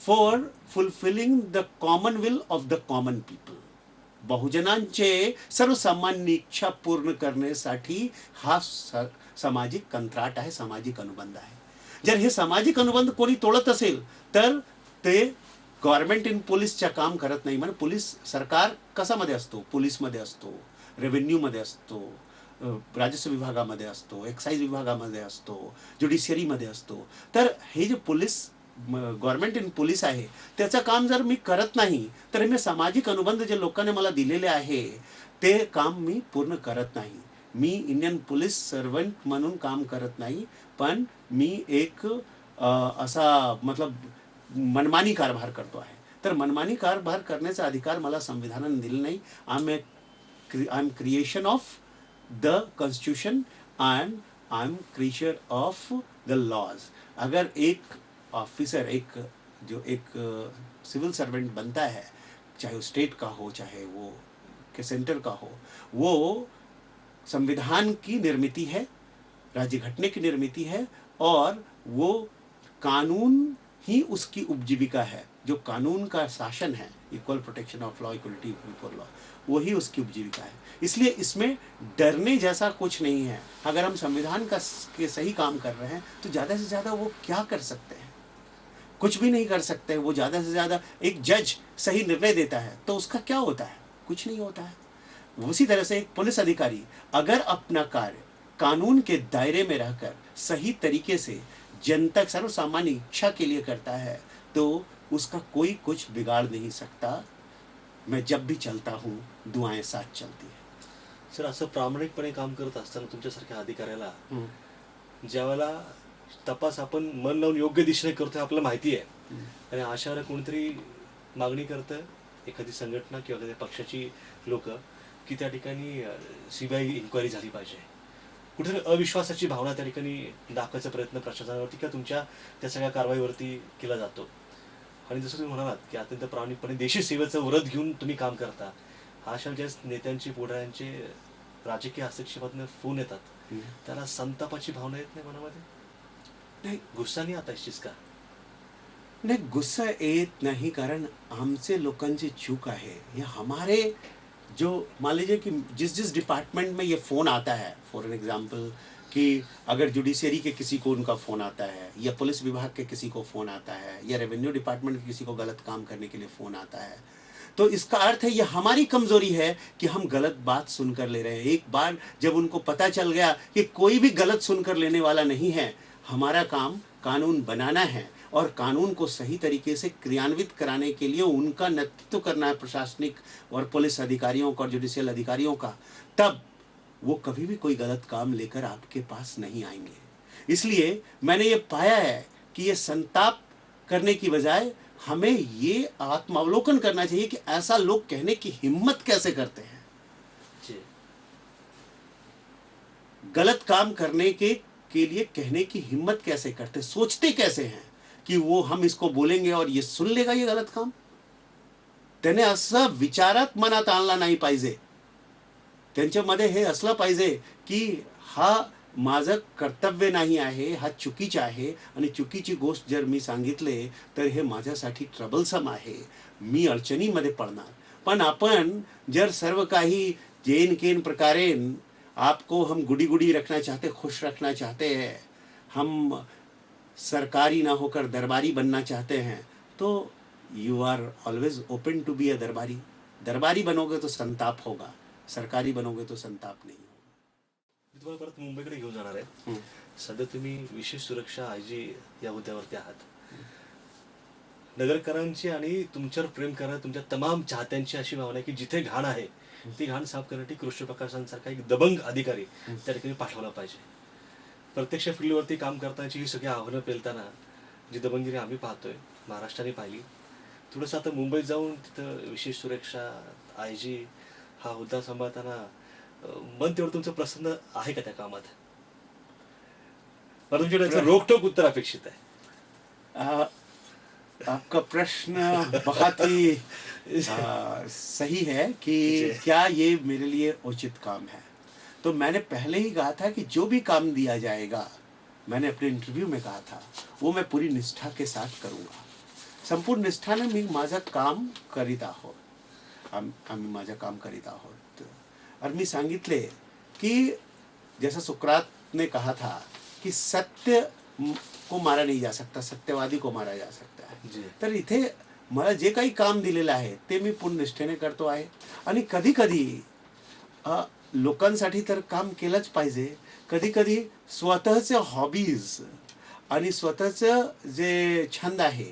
For fulfilling the common will of the common people. बहुजनांचे सर्वसामान्य इच्छा पूर्ण करण्यासाठी हा सामाजिक कंत्राट आहे, सामाजिक अनुबंध आहे. जर हे सामाजिक अनुबंध कोणी तोडत असेल तर ते गव्हर्नमेंट इन पोलीसच्या काम करत नाही. म्हणजे पोलीस सरकार कशामध्ये असतो? पोलीसमध्ये असतो, रेव्हेन्यूमध्ये असतो, राजस्व विभागामध्ये असतो, एक्साईज विभागामध्ये असतो, ज्युडिशियरीमध्ये असतो. तर हे जे पोलीस गव्हर्नमेंट इन पोलीस आहे त्याचं काम जर मी करत नाही तर मी सामाजिक अनुबंध जे लोकांनी मला दिलेले आहे ते काम मी पूर्ण करत नाही. मी इंडियन पोलीस सर्वंट म्हणून काम करत नाही, पण मी एक असा मतलब मनमानी कारभार करतो आहे. तर मनमानी कारभार करण्याचा अधिकार मला संविधानाने दिला नाही. I am creation of the constitution and I am creature of the laws. अगर एक ऑफिसर एक सिविल सर्वेंट बनता है, चाहे वो स्टेट का हो चाहे वो के सेंटर का हो, वो संविधान की निर्मिति है, राज्य घटने की निर्मिति है, और वो कानून ही उसकी उपजीविका है. जो कानून का शासन है, equal protection of law, equality before law, वही उसकी उपजीविका है. इसलिए इसमें डरने जैसा कुछ नहीं है. अगर हम संविधान के सही काम कर रहे हैं तो ज़्यादा से ज़्यादा वो क्या कर सकते हैं? कुछ भी नहीं कर सकते. वो ज़्यादा से ज़्यादा एक जज सही निर्णय देता है तो उसका क्या होता है? कुछ नहीं होता है. उसी तरह से एक पुलिस अधिकारी अगर अपना कार्य कानून के दायरे में रहकर सही तरीके से जनता सर्वसामान्य इच्छा के लिए करता है तो उसका कोई कुछ बिगाड़ नहीं सकता. मैं जब भी चलता हूँ दुआएं साथ चलती है. सर, असं प्रामाणिकपणे काम करत असताना तुमच्यासारख्या अधिकाऱ्याला ज्यावेळेला तपास आपण मन लावून योग्य दिशेने करतोय आपल्याला माहिती आहे, आणि अशा वेळेला कोणतरी मागणी करतं, एखादी संघटना किंवा एखाद्या पक्षाची लोक, की त्या ठिकाणी सीबीआय इन्क्वायरी झाली पाहिजे, कुठेतरी अविश्वासाची भावना त्या ठिकाणी दाखवायचा प्रयत्न प्रशासनावरती किंवा तुमच्या त्या सगळ्या कारवाईवरती केला जातो. आणि जसं तुम्ही म्हणालात की अत्यंत प्रामाणिकपणे देशी सेवेचं व्रत घेऊन तुम्ही काम करता, अशा ज्या नेत्यांची पुढाऱ्यांचे राजकीय हस्तक्षेपातून फोन येतात, त्याला संतापाची भावना येत नाही मनामध्ये? नहीं, गुस्सा नहीं आता इस चीज का? नहीं, गुस्सा येत नहीं, कारण हमसे लोकांची चूक आहे. ये हमारे जो मान लीजिए कि जिस डिपार्टमेंट में ये फ़ोन आता है, फॉर एन एग्जांपल कि अगर जुडिशियरी के किसी को उनका फ़ोन आता है, या पुलिस विभाग के किसी को फ़ोन आता है, या रेवेन्यू डिपार्टमेंट के किसी को गलत काम करने के लिए फ़ोन आता है, तो इसका अर्थ है ये हमारी कमज़ोरी है कि हम गलत बात सुनकर ले रहे हैं. एक बार जब उनको पता चल गया कि कोई भी गलत सुनकर लेने वाला नहीं है, हमारा काम कानून बनाना है और कानून को सही तरीके से क्रियान्वित कराने के लिए उनका नेतृत्व करना है, प्रशासनिक और पुलिस अधिकारियों का और जुडिशियल अधिकारियों का, तब वो कभी भी कोई गलत काम लेकर आपके पास नहीं आएंगे. इसलिए मैंने ये पाया है कि ये संताप करने की बजाय हमें ये आत्मावलोकन करना चाहिए कि ऐसा लोग कहने की हिम्मत कैसे करते हैं. गलत काम करने के लिए कहने की हिम्मत कैसे करते, सोचते कैसे हैं की वो हम इसको बोलेंगे और ये सुन लेगा ये गलत काम. त्याने असं विचारात मनात आणला नाही पाहिजे. त्यांच्यामध्ये हे असलं पाहिजे की हा माझं कर्तव्य नाही आहे, हा चुकीचं आहे, आणि चुकीची गोष्ट जर मी सांगितले तर हे माझ्यासाठी ट्रबलसम आहे, मी अडचणीमध्ये पडणार. पण आपण जर सर्व काही जेन केन प्रकारे आपको हम गुडी गुडी रखना चाहते, खुश रखना चाहते हैं, हम सरकारी ना होकर दरबारी बनना चाहते हैं, तो you are always open to be a दरबारी. दरबारी बनोगे तो संताप होगा, सरकारी बनोगे तो संताप नहीं होगा. मी तुम्हाला परत मुंबईकडे घेऊन जाणार आहे. सध्या तुम्ही विशेष सुरक्षा आयजी या हुद्द्यावरती आहात. नगरकरांची आणि तुमच्यावर प्रेम करणाऱ्या तुमच्या तमाम चाहत्यांची अशी भावना आहे की जिथे घाण आहे ती घाण साफ करण्यासाठी कृष्ण प्रकाशांसारखा एक दबंग अधिकारी त्या ठिकाणी पाठवला पाहिजे. प्रत्यक्ष फील्डवरती काम करतानाची ही सगळी आव्हानं पेलताना जी दबंगिरी आम्ही पाहतोय, महाराष्ट्राने पाहिली, थोडंसं आता मुंबईत जाऊन तिथं विशेष सुरक्षा आयजी हा हुद्दा सांभाळताना मन तेवढं तुमचं प्रसन्न आहे का त्या कामात? मला तुमच्याकडे रोखठोक उत्तर अपेक्षित आहे. आपका प्रश्न बहुत ही सही है कि क्या ये मेरे लिए उचित काम है. तो मैंने पहले ही कहा था कि जो भी काम दिया जाएगा, मैंने अपने इंटरव्यू में कहा था, वो मैं पूरी निष्ठा के साथ करूँगा. संपूर्ण निष्ठाने मी माझं काम करीत आहोत, आम्ही माझं काम करीत आहोत. और मी सांगितले कि जैसा सुकरात ने कहा था कि सत्य को मारा नहीं जा सकता, सत्यवादी को मारा जा सकता है. तर इथे मला जे काही काम दिलेलं आहे ते मी पूर्ण निष्ठेने करतो आहे. आणि कधी कधी लोकांसाठी तर काम केलंच पाहिजे. कधी कधी स्वतःचे हॉबीज आणि स्वतःचं जे छंद आहे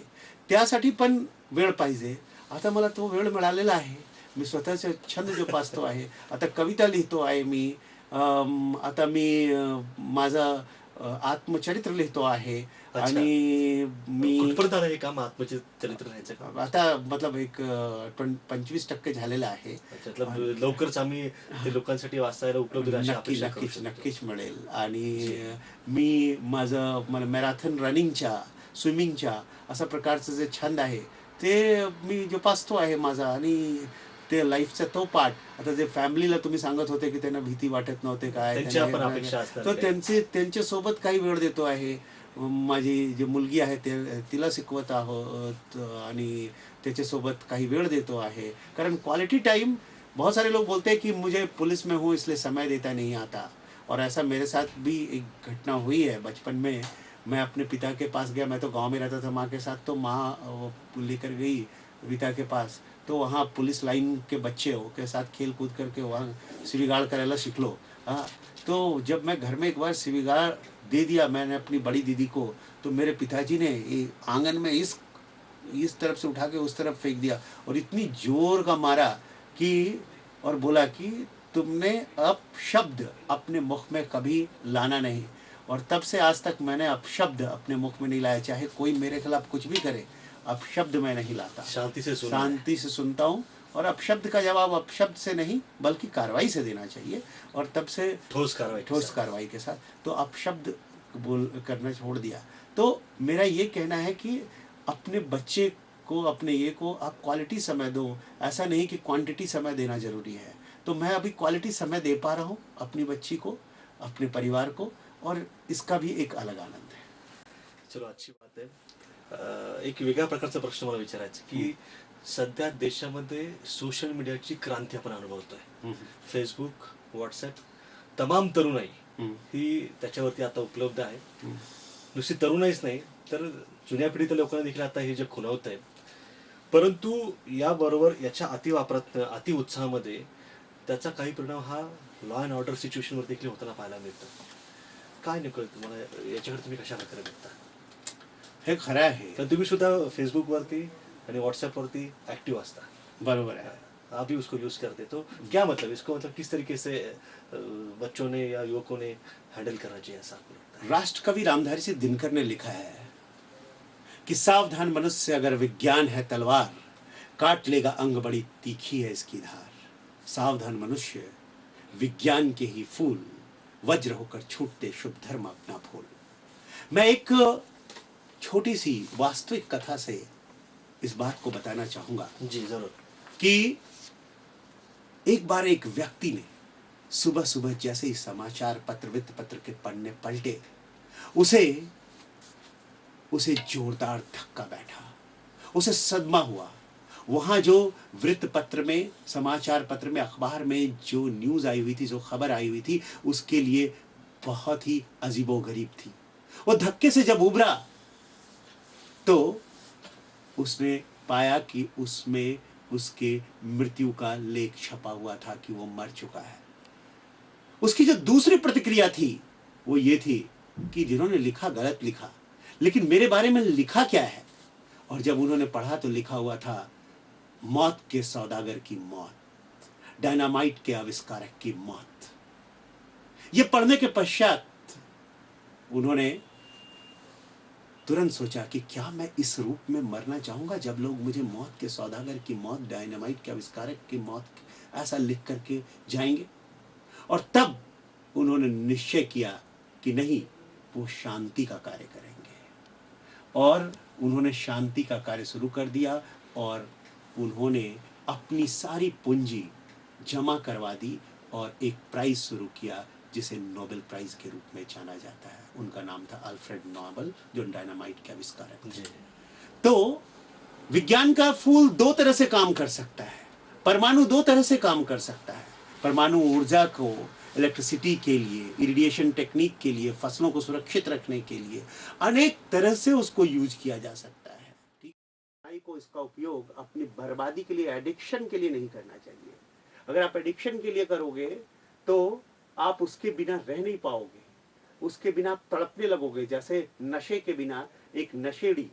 त्यासाठी पण वेळ पाहिजे. आता मला तो वेळ मिळालेला आहे. मी स्वतःचे छंद जोपासतो आहे. आता कविता लिहितो आहे मी. आता मी माझं आत्मचरित्र लिहितो आहे. अच्छा. आणि मी कुठपर्यंत आलं हे काम, आत्मचरित्र लिहायचं काम? आता मतलब एक 25% झालेलं आहे. त्याच्यातलं लवकरच आम्ही ते लोकांसाठी वाचायला उपलब्ध होईल अशी नक्की अपेक्षा करू नक्कीच शकतो. नक्कीच मिळेल. आणि मी मला मॅरेथॉन रनिंगच्या, स्विमिंगच्या अशा प्रकारचं जे छंद आहे ते मी जोपासतो आहे माझा. आणि ते लाईफचा तो पार्ट. आता जे फॅमिलीला तुम्ही सांगत होते की त्यांना भीती वाटत नव्हते काय, त्यांच्या त्यांना पण हे- अपेक्षा असतात तर काही. त्यांच्यासोबत काही वेळ देतो आहे. माझी जी मुलगी आहे तिला शिकवत आहोत आणि त्याच्यासोबत काही वेळ देतो आहे. कारण क्वालिटी टाइम, बहुत सारे लोग बोलते हैं कि मुझे पुलिस में हूँ इसलिए समय देता नहीं आता. और ऐसा मेरे साथ भी एक घटना हुई है बचपन में. मैं अपने पिता के पास गया. मैं तो गांव में रहता था माँ के साथ. तो माँ लेकर गई पिता के पास. तो वहाँ पुलिस लाइन के बच्चे हो के साथ खेल कूद करके वहाँ सिविगाड़ करायला शिकलो. हाँ. तो जब मैं घर में एक बार सिविगाड़ दे दिया मैंने अपनी बड़ी दीदी को, तो मेरे पिताजी ने आंगन में इस तरफ से उठा के उस तरफ फेंक दिया और इतनी जोर का मारा कि, और बोला कि तुमने अपशब्द अपने मुख में कभी लाना नहीं. और तब से आज तक मैंने अपशब्द अपने मुख में नहीं लाया. चाहे कोई मेरे खिलाफ कुछ भी करे, अपशब्द मैं नहीं लाता. शांति से सुना है. शांति से सुनता हूँ. और अपशब्द का जवाब अपशब्द से नहीं बल्कि कार्रवाई से देना चाहिए. और तब से ठोस कार्रवाई के ठोस साथ. कार्रवाई के साथ तो अपशब्द बोल करना छोड़ दिया. तो मेरा ये कहना है कि अपने बच्चे को, अपने ये को आप क्वालिटी समय दो. ऐसा नहीं कि क्वांटिटी समय देना जरूरी है. तो मैं अभी क्वालिटी समय दे पा रहा हूँ अपनी बच्ची को, अपने परिवार को, और इसका भी एक अलग आनंद है. चलो, अच्छी बात आहे. एक वेगळ्या प्रकारचा प्रश्न मला विचारायचा की सध्या देशामध्ये सोशल मीडियाची क्रांती आपण अनुभवतोय. फेसबुक, व्हॉट्सअप, तमाम तरुणाई ही त्याच्यावरती आता उपलब्ध आहे. नुसती तरुणाईच नाही तर जुन्या पिढीतल्या लोकांना देखील आता हे जे खुणावत आहे. परंतु याबरोबर याच्या अतिवापरात, अति उत्साहामध्ये त्याचा काही परिणाम हा लॉ अँड ऑर्डर सिच्युएशनवर देखील होताना पाहायला मिळतो. काय नेमकं तुम्हाला याच्याकडे तुम्ही कशा प्रकारे बघता? हे खरं आहे. तर तुम्ही सुद्धा फेसबुकवरती आणि व्हाट्सएपवरती एक्टिव असता. बरोबर है. आप भी उसको यूज करते. तो क्या मतलब इसको, मतलब किस तरीके से बच्चों ने या युवकों ने हैंडल करना चाहिए, ऐसा आपको लगता है? राष्ट्रकवि रामधारी सिंह दिनकर ने लिखा है कि सावधान मनुष्य अगर विज्ञान है तलवार, काट लेगा अंग बड़ी तीखी है इसकी धार. सावधान मनुष्य विज्ञान के ही फूल, वज्र होकर छूटते शुभ धर्म अपना फूल. मैं एक छोटी सी वास्तविक कथा से इस बात को बताना चाहूंगा जी जरूर. कि एक बार एक व्यक्ति ने सुबह सुबह जैसे ही समाचार पत्र, वित्त पत्र के पन्ने पलटे, उसे जोरदार धक्का बैठा. उसे सदमा हुआ. वहां जो वृत्त पत्र में, समाचार पत्र में, अखबार में जो न्यूज आई हुई थी, जो खबर आई हुई थी, उसके लिए बहुत ही अजीबोगरीब थी. वो धक्के से जब उभरा तो उसने पाया कि उसमें उसके मृत्यु का लेख छपा हुआ था कि वो मर चुका है. उसकी जो दूसरी प्रतिक्रिया थी वो ये थी कि जिन्होंने लिखा गलत लिखा, लेकिन मेरे बारे में लिखा क्या है. और जब उन्होंने पढ़ा तो लिखा हुआ था मौत के सौदागर की मौत, डायनामाइट के आविष्कारक की मौत. ये पढ़ने के पश्चात उन्होंने तुरंत सोचा कि क्या मैं इस रूप में मरना चाहूंगा जब लोग मुझे मौत के सौदागर की मौत, डायनामाइट के आविष्कारक की मौत ऐसा लिख करके जाएंगे. और तब उन्होंने निश्चय किया कि नहीं, वो शांति का कार्य करेंगे. और उन्होंने शांति का कार्य शुरू कर दिया और उन्होंने अपनी सारी पूंजी जमा करवा दी और एक प्राइज शुरू किया जिसे नोबेल प्राइज के रूप में जाना जाता है. उनका नाम था अल्फ्रेड नोबेल, जो डायनामाइट के आविष्कारक थे. तो विज्ञान का फूल दो तरह से काम कर सकता है. परमाणु दो तरह से काम कर सकता है. परमाणु ऊर्जा को इलेक्ट्रिसिटी के लिए, इरिडिएशन टेक्निक के लिए, फसलों को सुरक्षित रखने के लिए अनेक तरह से उसको यूज किया जा सकता है. ठीक, को इसका उपयोग अपनी बर्बादी के लिए, एडिक्शन के लिए नहीं करना चाहिए. अगर आप एडिक्शन के लिए करोगे तो आप उसके बिना रह नहीं पाओगे, उसके बिना आप तड़पने लगोगे। जैसे नशे के बिना एक नशेड़ी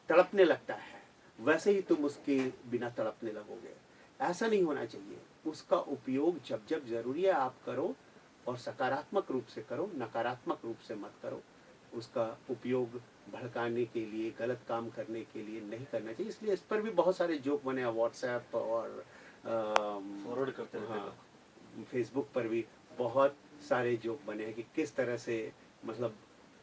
तड़पने लगता है, वैसे ही तुम उसके बिना तड़पने लगोगे। ऐसा नहीं होना चाहिए। उसका उपयोग जब जब जरूरी है आप करो, और सकारात्मक रूप से करो, नकारात्मक रूप से मत करो। उसका उपयोग भड़काने के लिए, गलत काम करने के लिए नहीं करना चाहिए। इसलिए इस पर भी बहुत सारे जोक बने हैं, व्हाट्सएप और फॉरवर्ड करते रहते हैं हाँ, लोग। फेसबुक पर भी बहुत सारे जोक बने हैं कि किस तरह से, मतलब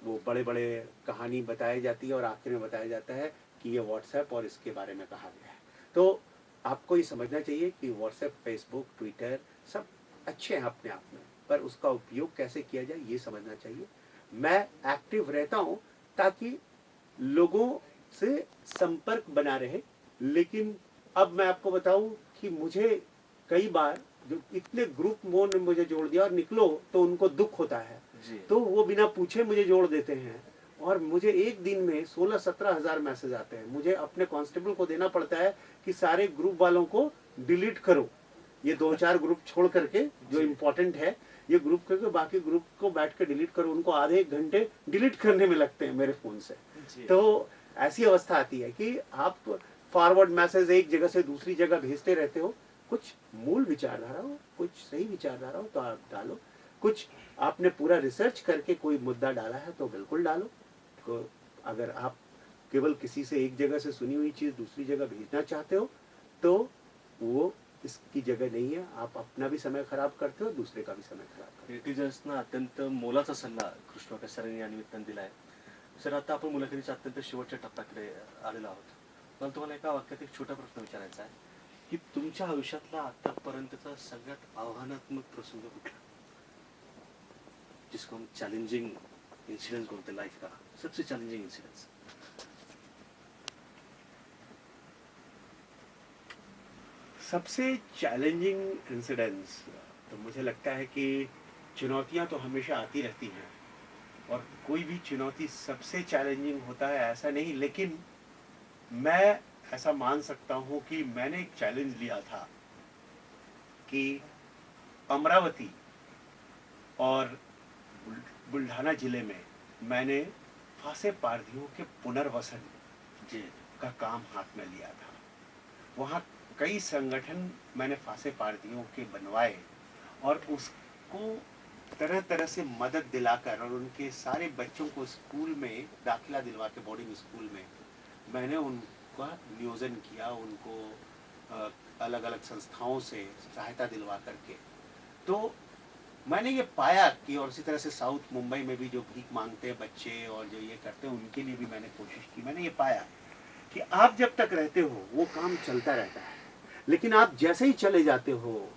वो बड़े बड़े कहानी बताई जाती है और आखिर में बताया जाता है कि ये व्हाट्सएप और इसके बारे में कहा गया है। तो आपको ये समझना चाहिए कि व्हाट्सएप, फेसबुक, ट्विटर सब अच्छे हैं अपने आप में, पर उसका उपयोग कैसे किया जाए ये समझना चाहिए। मैं एक्टिव रहता हूँ ताकि लोगों से संपर्क बना रहे, लेकिन अब मैं आपको बताऊं कि मुझे कई बार जो इतने ग्रुप मोन ने मुझे जोड़ दिया, और निकलो तो उनको दुख होता है, जी। तो वो बिना पूछे मुझे जोड़ देते हैं, और मुझे एक दिन में 16-17 हजार मैसेज आते हैं। मुझे अपने कांस्टेबल को देना पड़ता है कि सारे ग्रुप वालों को डिलीट करो, ये 2-4 ग्रुप छोड़ करके जो जी। इम्पोर्टेंट है ये ग्रुप करके बाकी ग्रुप को बैठ के डिलीट करो। उनको आधे एक घंटे डिलीट करने में लगते हैं मेरे फोन से। जी। तो ऐसी अवस्था आती है कि आप फॉरवर्ड मैसेज एक जगह से दूसरी जगह भेजते रहते हो। कुछ मूल विचारधारा हो, कुछ सही विचारधारा हो तो आप डालो, कुछ आपने पूरा रिसर्च करके कोई मुद्दा डाला है तो बिल्कुल डालो। तो अगर आप केवल किसी से एक जगह से सुनी हुई चीज दूसरी जगह भेजना चाहते हो तो वो इसकी जगह नहीं है। आप अपना भी समय खराब करते हो, दूसरे का भी समय खराब करते नेटिझन्सना अत्यंत मोलाचा सल्ला कृष्णा सरांनी या निमित्तानं दिला आहे. सर, आता आपण मुलाखतीच्या अत्यंत शेवटच्या टप्प्याकडे आलेलो आहोत. मला तुम्हाला एका वाक्यात एक छोटा प्रश्न विचारायचा आहे की तुमच्या आयुष्यातला आतापर्यंतचा सगळ्यात आव्हानात्मक प्रसंग कुठला, जिसको हम चैलेंजिंग इंसिडेंस बोलते हैं लाइफ का, सबसे चैलेंजिंग इंसिडेंस? सबसे चैलेंजिंग इंसिडेंस तो मुझे लगता है कि चुनौतियां तो हमेशा आती रहती हैं, और कोई भी चुनौती सबसे चैलेंजिंग होता है ऐसा नहीं, लेकिन मैं ऐसा मान सकता हूं कि मैंने एक चैलेंज लिया था कि अमरावती और बुल्ढाना जिले में मैंने फांसे पारधियों के पुनर्वसन जी। का काम हाथ में लिया था। वहाँ कई संगठन मैंने फांसे पारधियों के बनवाए, और उसको तरह तरह से मदद दिलाकर और उनके सारे बच्चों को स्कूल में दाखिला दिलवा के, बोर्डिंग स्कूल में मैंने उनका नियोजन किया, उनको अलग अलग संस्थाओं से सहायता दिलवा करके। तो मैंने ये पाया कि, और इसी तरह से साउथ मुंबई में भी जो भीख मांगते हैं बच्चे और जो ये करते हैं उनके लिए भी मैंने कोशिश की। मैंने ये पाया कि आप जब तक रहते हो वो काम चलता रहता है, लेकिन आप जैसे ही चले जाते हो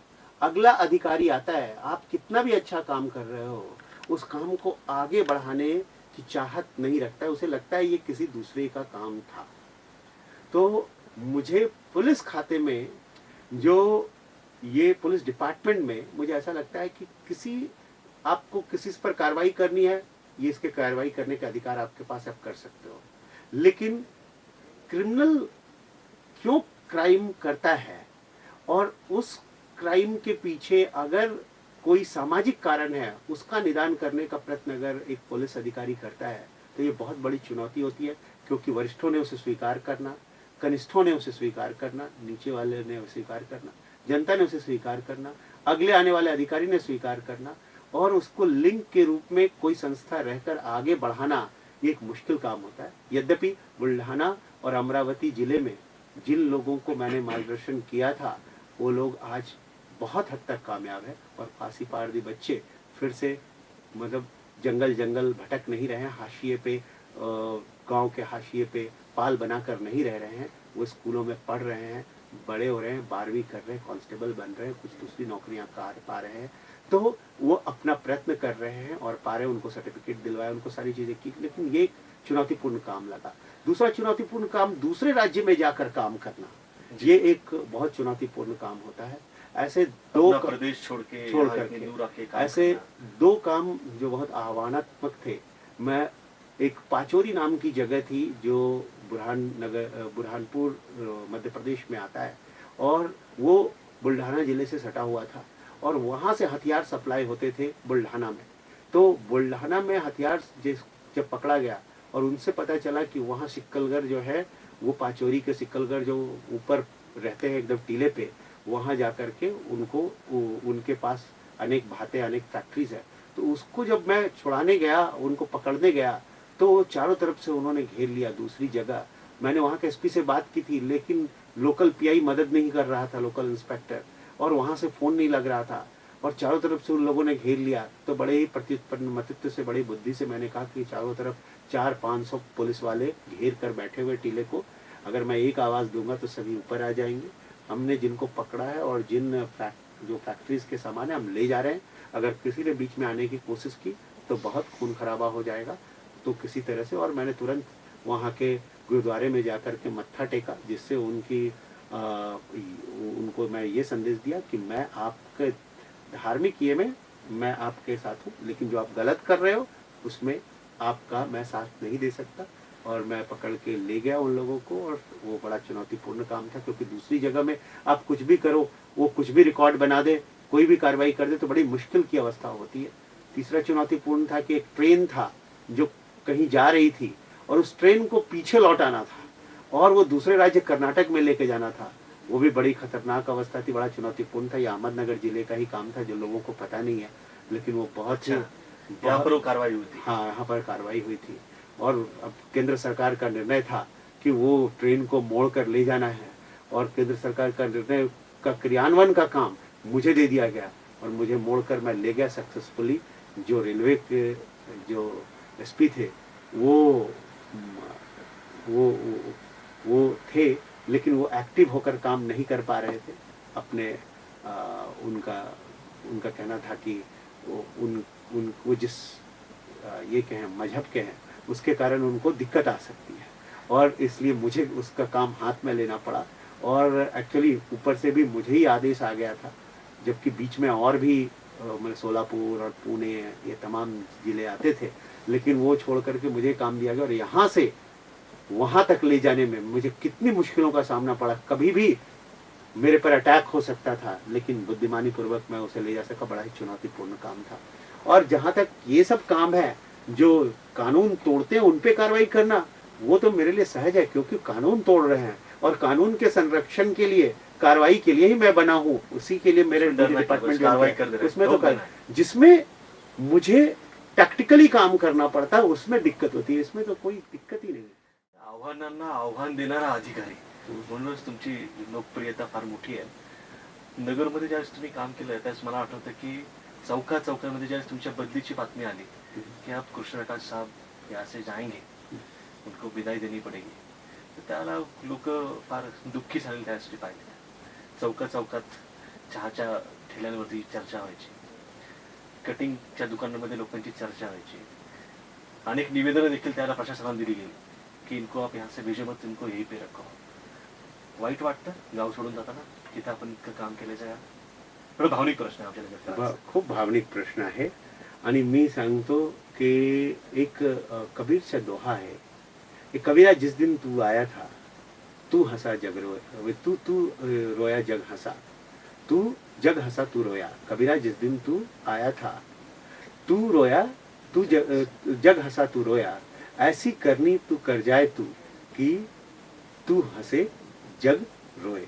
अगला अधिकारी आता है, आप कितना भी अच्छा काम कर रहे हो उस काम को आगे बढ़ाने की चाहत नहीं रखता है, उसे लगता है ये किसी दूसरे का काम था। तो मुझे पुलिस खाते में, जो ये पुलिस डिपार्टमेंट में, मुझे ऐसा लगता है कि किसी, आपको किसी पर कार्रवाई करनी है, ये इसके कार्रवाई करने के अधिकार आपके पास, आप कर सकते हो, लेकिन क्रिमिनल क्यों क्राइम करता है और उस क्राइम के पीछे अगर कोई सामाजिक कारण है उसका निदान करने का प्रयत्न अगर एक पुलिस अधिकारी करता है तो ये बहुत बड़ी चुनौती होती है, क्योंकि वरिष्ठों ने उसे स्वीकार करना, कनिष्ठों ने उसे स्वीकार करना, नीचे वाले ने उसे स्वीकार करना, जनता ने उसे स्वीकार करना, अगले आने वाले अधिकारी ने स्वीकार करना, और उसको लिंक के रूप में कोई संस्था रहकर आगे बढ़ाना, ये एक मुश्किल काम होता है। यद्यपि बुल्ढाना और अमरावती जिले में जिन लोगों को मैंने मार्गदर्शन किया था वो लोग आज बहुत हद तक कामयाब है, और फांसी पारधी बच्चे फिर से, मतलब जंगल जंगल भटक नहीं रहे हैं, हाशिए पे, गांव के हाशिए पे पाल बनाकर नहीं रह रहे हैं, वो स्कूलों में पढ़ रहे हैं, बड़े हो रहे हैं, 12वीं कर रहे हैं, कांस्टेबल बन रहे हैं, कुछ दूसरी नौकरियां कर पा रहे हैं। तो वो अपना प्रयत्न कर रहे हैं और पा रहे हैं, उनको सर्टिफिकेट दिलवाए, उनको सारी चीजें की, लेकिन ये चुनौतीपूर्ण काम लगा। दूसरा चुनौतीपूर्ण काम, दूसरे राज्य में जाकर काम करना, ये एक बहुत चुनौतीपूर्ण काम होता है। ऐसे दो अपना प्रदेश छोड़ करके दूर आके काम ऐसे करना। दो काम जो बहुत आह्वानात्मक थे। मैं, एक पाचोरी नाम की जगह थी जो बुरहानपुर मध्य प्रदेश में आता है, और वो बुल्ढाना जिले से सटा हुआ था, और वहाँ से हथियार सप्लाई होते थे बुल्ढाना में। तो बुल्ढाना में हथियार जब पकड़ा गया और उनसे पता चला कि वहाँ सिक्कलगढ़ जो है वो पाचोरी के सिक्कलगढ़ जो ऊपर रहते हैं एकदम टीले पे, वहाँ जा कर के उनके पास अनेक भाते अनेक फैक्ट्रीज है। तो उसको जब मैं छुड़ाने गया, उनको पकड़ने गया, तो चारों तरफ से उन्होंने घेर लिया दूसरी जगह। मैंने वहाँ के एसपी से बात की थी, लेकिन लोकल पीआई मदद नहीं कर रहा था, लोकल इंस्पेक्टर, और वहाँ से फ़ोन नहीं लग रहा था और चारों तरफ से उन लोगों ने घेर लिया। तो बड़े ही प्रत्युत्पन्न मतित्व से, बड़ी बुद्धि से मैंने कहा कि चारों तरफ 400-500 पुलिस वाले घेर कर बैठे हुए टीले को, अगर मैं एक आवाज़ दूंगा तो सभी ऊपर आ जाएंगे। हमने जिनको पकड़ा है और जो फैक्ट्रीज के सामान है हम ले जा रहे हैं, अगर किसी ने बीच में आने की कोशिश की तो बहुत खून खराबा हो जाएगा। तो किसी तरह से, और मैंने तुरंत वहाँ के गुरुद्वारे में जाकर के मत्था टेका, जिससे उनको मैं ये संदेश दिया कि मैं आपके धार्मिक ये में मैं आपके साथ हूँ, लेकिन जो आप गलत कर रहे हो उसमें आपका मैं साथ नहीं दे सकता। और मैं पकड़ के ले गया उन लोगों को, और वो बड़ा चुनौतीपूर्ण काम था, क्योंकि दूसरी जगह में आप कुछ भी करो, वो कुछ भी रिकॉर्ड बना दे, कोई भी कार्रवाई कर दे तो बड़ी मुश्किल की अवस्था होती है। तीसरा चुनौतीपूर्ण था कि एक ट्रेन था जो कहीं जा रही थी और उस ट्रेन को पीछे लौटाना था और वो दूसरे राज्य कर्नाटक में लेके जाना था। वो भी बड़ी खतरनाक अवस्था थी, बड़ा चुनौतीपूर्ण था। ये अहमदनगर जिले का ही काम था, जो लोगों को पता नहीं है, लेकिन वो बहुत ही यहाँ पर वो कार्रवाई हुई थी। हाँ, यहाँ पर कार्रवाई हुई थी। और अब केंद्र सरकार का निर्णय था कि वो ट्रेन को मोड़ कर ले जाना है, और केंद्र सरकार का निर्णय का क्रियान्वयन का काम मुझे दे दिया गया और मुझे मोड़ कर मैं ले गया सक्सेसफुली। जो रेलवे के जो एसपी थे वो थे, लेकिन वो एक्टिव होकर काम नहीं कर पा रहे थे। अपने उनका कहना था कि वो जिस ये कहें मजहब के हैं, उसके कारण उनको दिक्कत आ सकती है, और इसलिए मुझे उसका काम हाथ में लेना पड़ा। और एक्चुअली ऊपर से भी मुझे ही आदेश आ गया था, जबकि बीच में और भी मतलब सोलापुर और पुणे ये तमाम जिले आते थे, लेकिन वो छोड़ करके मुझे काम दिया गया। और यहाँ से वहाँ तक ले जाने में मुझे कितनी मुश्किलों का सामना पड़ा। कभी भी मेरे पर अटैक हो सकता था, लेकिन बुद्धिमानी पूर्वक मैं उसे ले जा सका। बड़ा ही चुनौतीपूर्ण काम था। और जहाँ तक ये सब काम है, जो कानून तोड़ते हैं उन पे कार्रवाई करना, वो तो मेरे लिए सहज है, क्योंकि कानून तोड़ रहे हैं और कानून के संरक्षण के लिए, कार्रवाई के लिए ही मैं बना हूँ। उसी के लिए मेरे डिपार्टमेंट उसमें तो जिसमें मुझे टैक्टिकली काम करना पड़ता है, उसमें दिक्कत होती है। इसमें तो कोई दिक्कत ही नहीं है। आव्हानांना आव्हान देणारा अधिकारी, म्हणूनच तुमची लोकप्रियता फार मोठी आहे। नगरमध्ये ज्यावेळेस तुम्ही काम केलं त्यावेळेस मला आठवतं की चौकामध्ये ज्यावेळेस तुमच्या बदलीची बातमी आली की आप कृष्णकांत साहब यहाँ से जाएंगे, उनको विदाई देनी पडेगी, तर त्याला लोक फार दुःखी झालेले त्यासाठी पाहिले। चौकात चहाच्या ठेल्यांवरती चर्चा व्हायची, कटिंगच्या दुकानांमध्ये लोकांची चर्चा व्हायची, अनेक निवेदनं देखील त्याला प्रशासनाने दिली गेली की इनको आप यहाँ से भेजो मत, इनको यहीं पे रखो। वाईट वाटतं गाव सोडून जाताना, तिथं आपण इतकं काम केलं जाया? बड़ा भावनिक प्रश्न है आपल्याला। खूप भावनिक प्रश्न आहे। आणि मी सांगतो कि एक कबीरचा दोहा है, एक कबीरा जिस दिन तू आया था, तू हंसा जग रोया, तू रोया जग हंसा, तू जग हंसा तू रोया। कबीरा जिस दिन तू आया था, तू रोया, तू जग हंसा तू रोया, ऐसी करनी तू कर जाए तू कि तू हंसे जग रोए।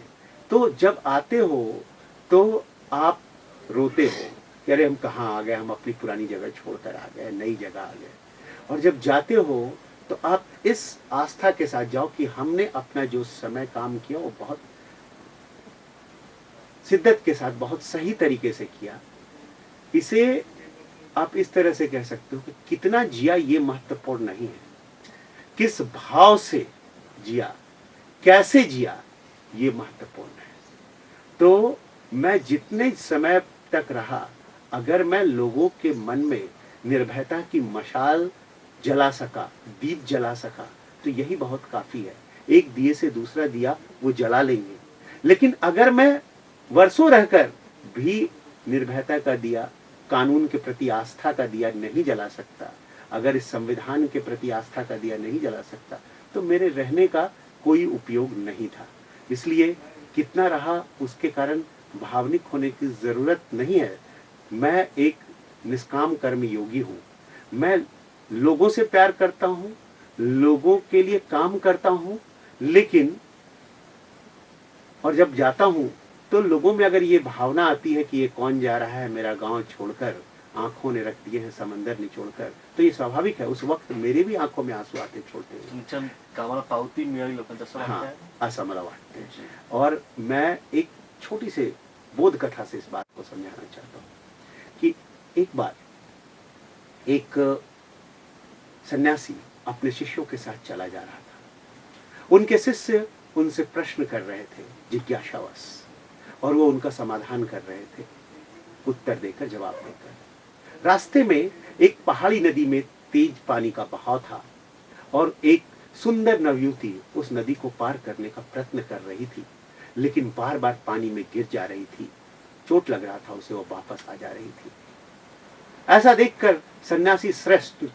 तो जब आते हो तो आप रोते हो कि अरे हम कहाँ आ गए, हम अपनी पुरानी जगह छोड़कर आ गए, नई जगह आ गए। और जब जाते हो तो आप इस आस्था के साथ जाओ कि हमने अपना जो समय काम किया वो बहुत शिद्दत के साथ, बहुत सही तरीके से किया। इसे आप इस तरह से कह सकते हो कि कितना जिया ये महत्वपूर्ण नहीं है, किस भाव से जिया, कैसे जिया, ये महत्वपूर्ण है। तो मैं जितने समय तक रहा, अगर मैं लोगों के मन में निर्भयता की मशाल जला सका, दीप जला सका, तो यही बहुत काफी है। एक दिए से दूसरा दिया वो जला लेंगे, लेकिन अगर मैं वर्षों रहकर भी निर्भयता का दिया, कानून के प्रति आस्था का दिया नहीं जला सकता, अगर इस संविधान के प्रति आस्था का दिया नहीं जला सकता, तो मेरे रहने का कोई उपयोग नहीं था। इसलिए कितना रहा उसके कारण भावनिक होने की जरूरत नहीं है। मैं एक निष्काम कर्म योगी हूँ। मैं लोगों से प्यार करता हूँ, लोगों के लिए काम करता हूँ, लेकिन और जब जाता हूँ तो लोगों में अगर ये भावना आती है कि ये कौन जा रहा है मेरा गांव छोड़कर, आंखों ने रख दिए हैं समंदर निचोड़कर, तो ये स्वाभाविक है। उस वक्त मेरे भी आंखों में आंसू आते छोड़ते हैं। तुमच्या कामाला पावती मिळाली लोकांचं असं हाँ, वाटतंय? ऐसा मला वाटते हैं। और मैं एक छोटी से बोध कथा से इस बात को समझाना चाहता हूँ कि एक बार एक सन्यासी अपने शिष्यों के साथ चला जा रहा था। उनके शिष्य उनसे प्रश्न कर रहे थे जिज्ञासावश, और वो उनका समाधान कर रहे थे, उत्तर देकर, जवाब देकर। रास्ते में एक पहाड़ी नदी में तेज पानी का बहाव था और एक सुंदर नवयुवती उस नदी को पार करने का प्रयत्न कर रही थी, लेकिन बार बार पानी में गिर जा रही थी। चोट लग रहा था उसे, वो वापस आ जा रही थी। ऐसा देखकर सन्यासी श्रेष्ठ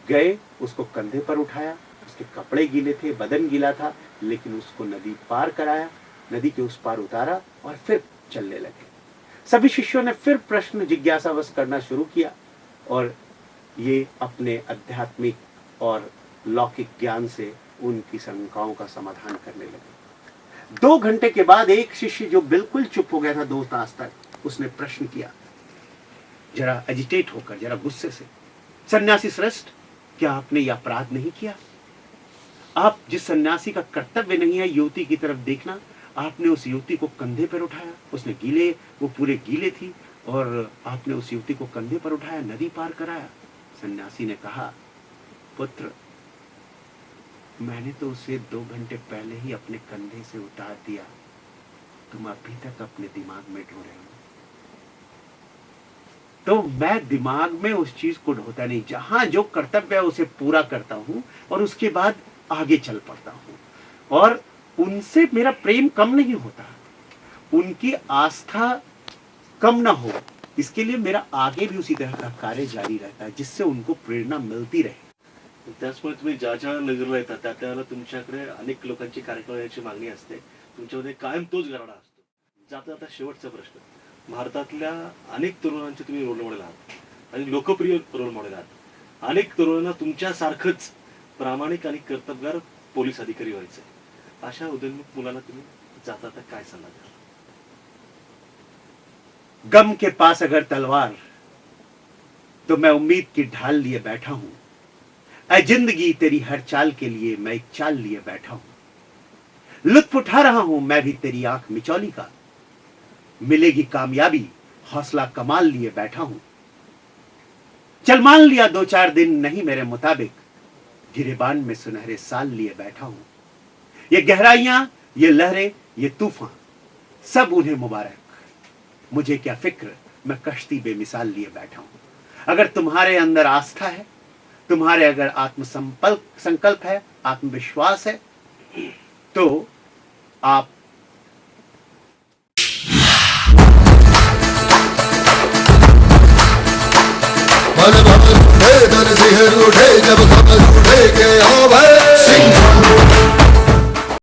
गए, उसको कंधे पर उठाया। उसके कपड़े गीले थे, बदन गीला था, लेकिन उसको नदी पार कराया, नदी के उस पार उतारा और फिर चलने लगे। सभी शिष्यों ने फिर प्रश्न जिज्ञासावश करना शुरू किया और ये अपने आध्यात्मिक और लौकिक ज्ञान से उनकी शंकाओं का समाधान करने लगे। 2 घंटे के बाद एक शिष्य जो बिल्कुल चुप हो गया था 2 तास तक, उसने प्रश्न किया, जरा एजिटेट होकर, जरा गुस्से से, सन्यासी श्रेष्ठ, क्या आपने यह अपराध नहीं किया? आप जिस सन्यासी का कर्तव्य नहीं है युवती की तरफ देखना, आपने उस युवती को कंधे पर उठाया। उसने वो पूरे गीले थी, और आपने उस युवती को कंधे पर उठाया, नदी पार कराया। सन्यासी ने कहा, पुत्र, मैंने तो उसे 2 घंटे पहले ही अपने कंधे से उतार दिया, तुम अभी तक अपने दिमाग में ढो रहे हो। तो मैं दिमाग में उस चीज को ढोता नहीं, जहां जो कर्तव्य है उसे पूरा करता हूं और उसके बाद आगे चल पड़ता हूं। और उनसे मेरा प्रेम कम नहीं होता, उनकी आस्था कम ना हो, इसके लिए मेरा आगे भी उसी तरह का कार्य जारी रहता है, जिससे उनको प्रेरणा मिलती रहे। त्याचमुळे तुम्ही ज्या ज्या नगरला येतात त्या त्याला तुमच्याकडे अनेक लोकांची कार्यक्रम याची मागणी असते, तुमच्यामध्ये कायम तोच गराडा असतो. जाता जाता शेवटचा प्रश्न, भारतातल्या अनेक तरुणांचे तुम्ही रोल मॉडेल आहात आणि लोकप्रिय रोल मॉडेल आहात. अनेक तरुणांना तुमच्यासारखंच प्रामाणिक आणि कर्तबगार पोलीस अधिकारी व्हायचे. अशा उदयोन्मुख मुलांना तुम्ही जाता जाता काय सल्ला द्याल? गम के पास अगर तलवार, तो मैं उम्मीद की ढाल लिए बैठा हूं। ऐ जिंदगी तेरी हर चाल के लिए मैं एक चाल लिए बैठा हूं। लुत्फ उठा रहा हूं मैं भी तेरी आंख मिचौली का, मिलेगी कामयाबी हौसला कमाल लिए बैठा हूं। चल मान लिया 2-4 दिन नहीं मेरे मुताबिक, गिरेबान में सुनहरे साल लिए बैठा हूं। ये गहराइयां, ये लहरें, ये तूफान, सब उन्हें मुबारक। मुझे क्या फिक्र, मैं कश्ती बेमिसाल लिए बैठा हूं। अगर तुम्हारे अंदर आस्था है, तुम्हारे अगर संकल्प है, आत्मविश्वास है, तो आप मन भवन उठे, दर सिहर उठे, जब खबर उठे के आवे सिंह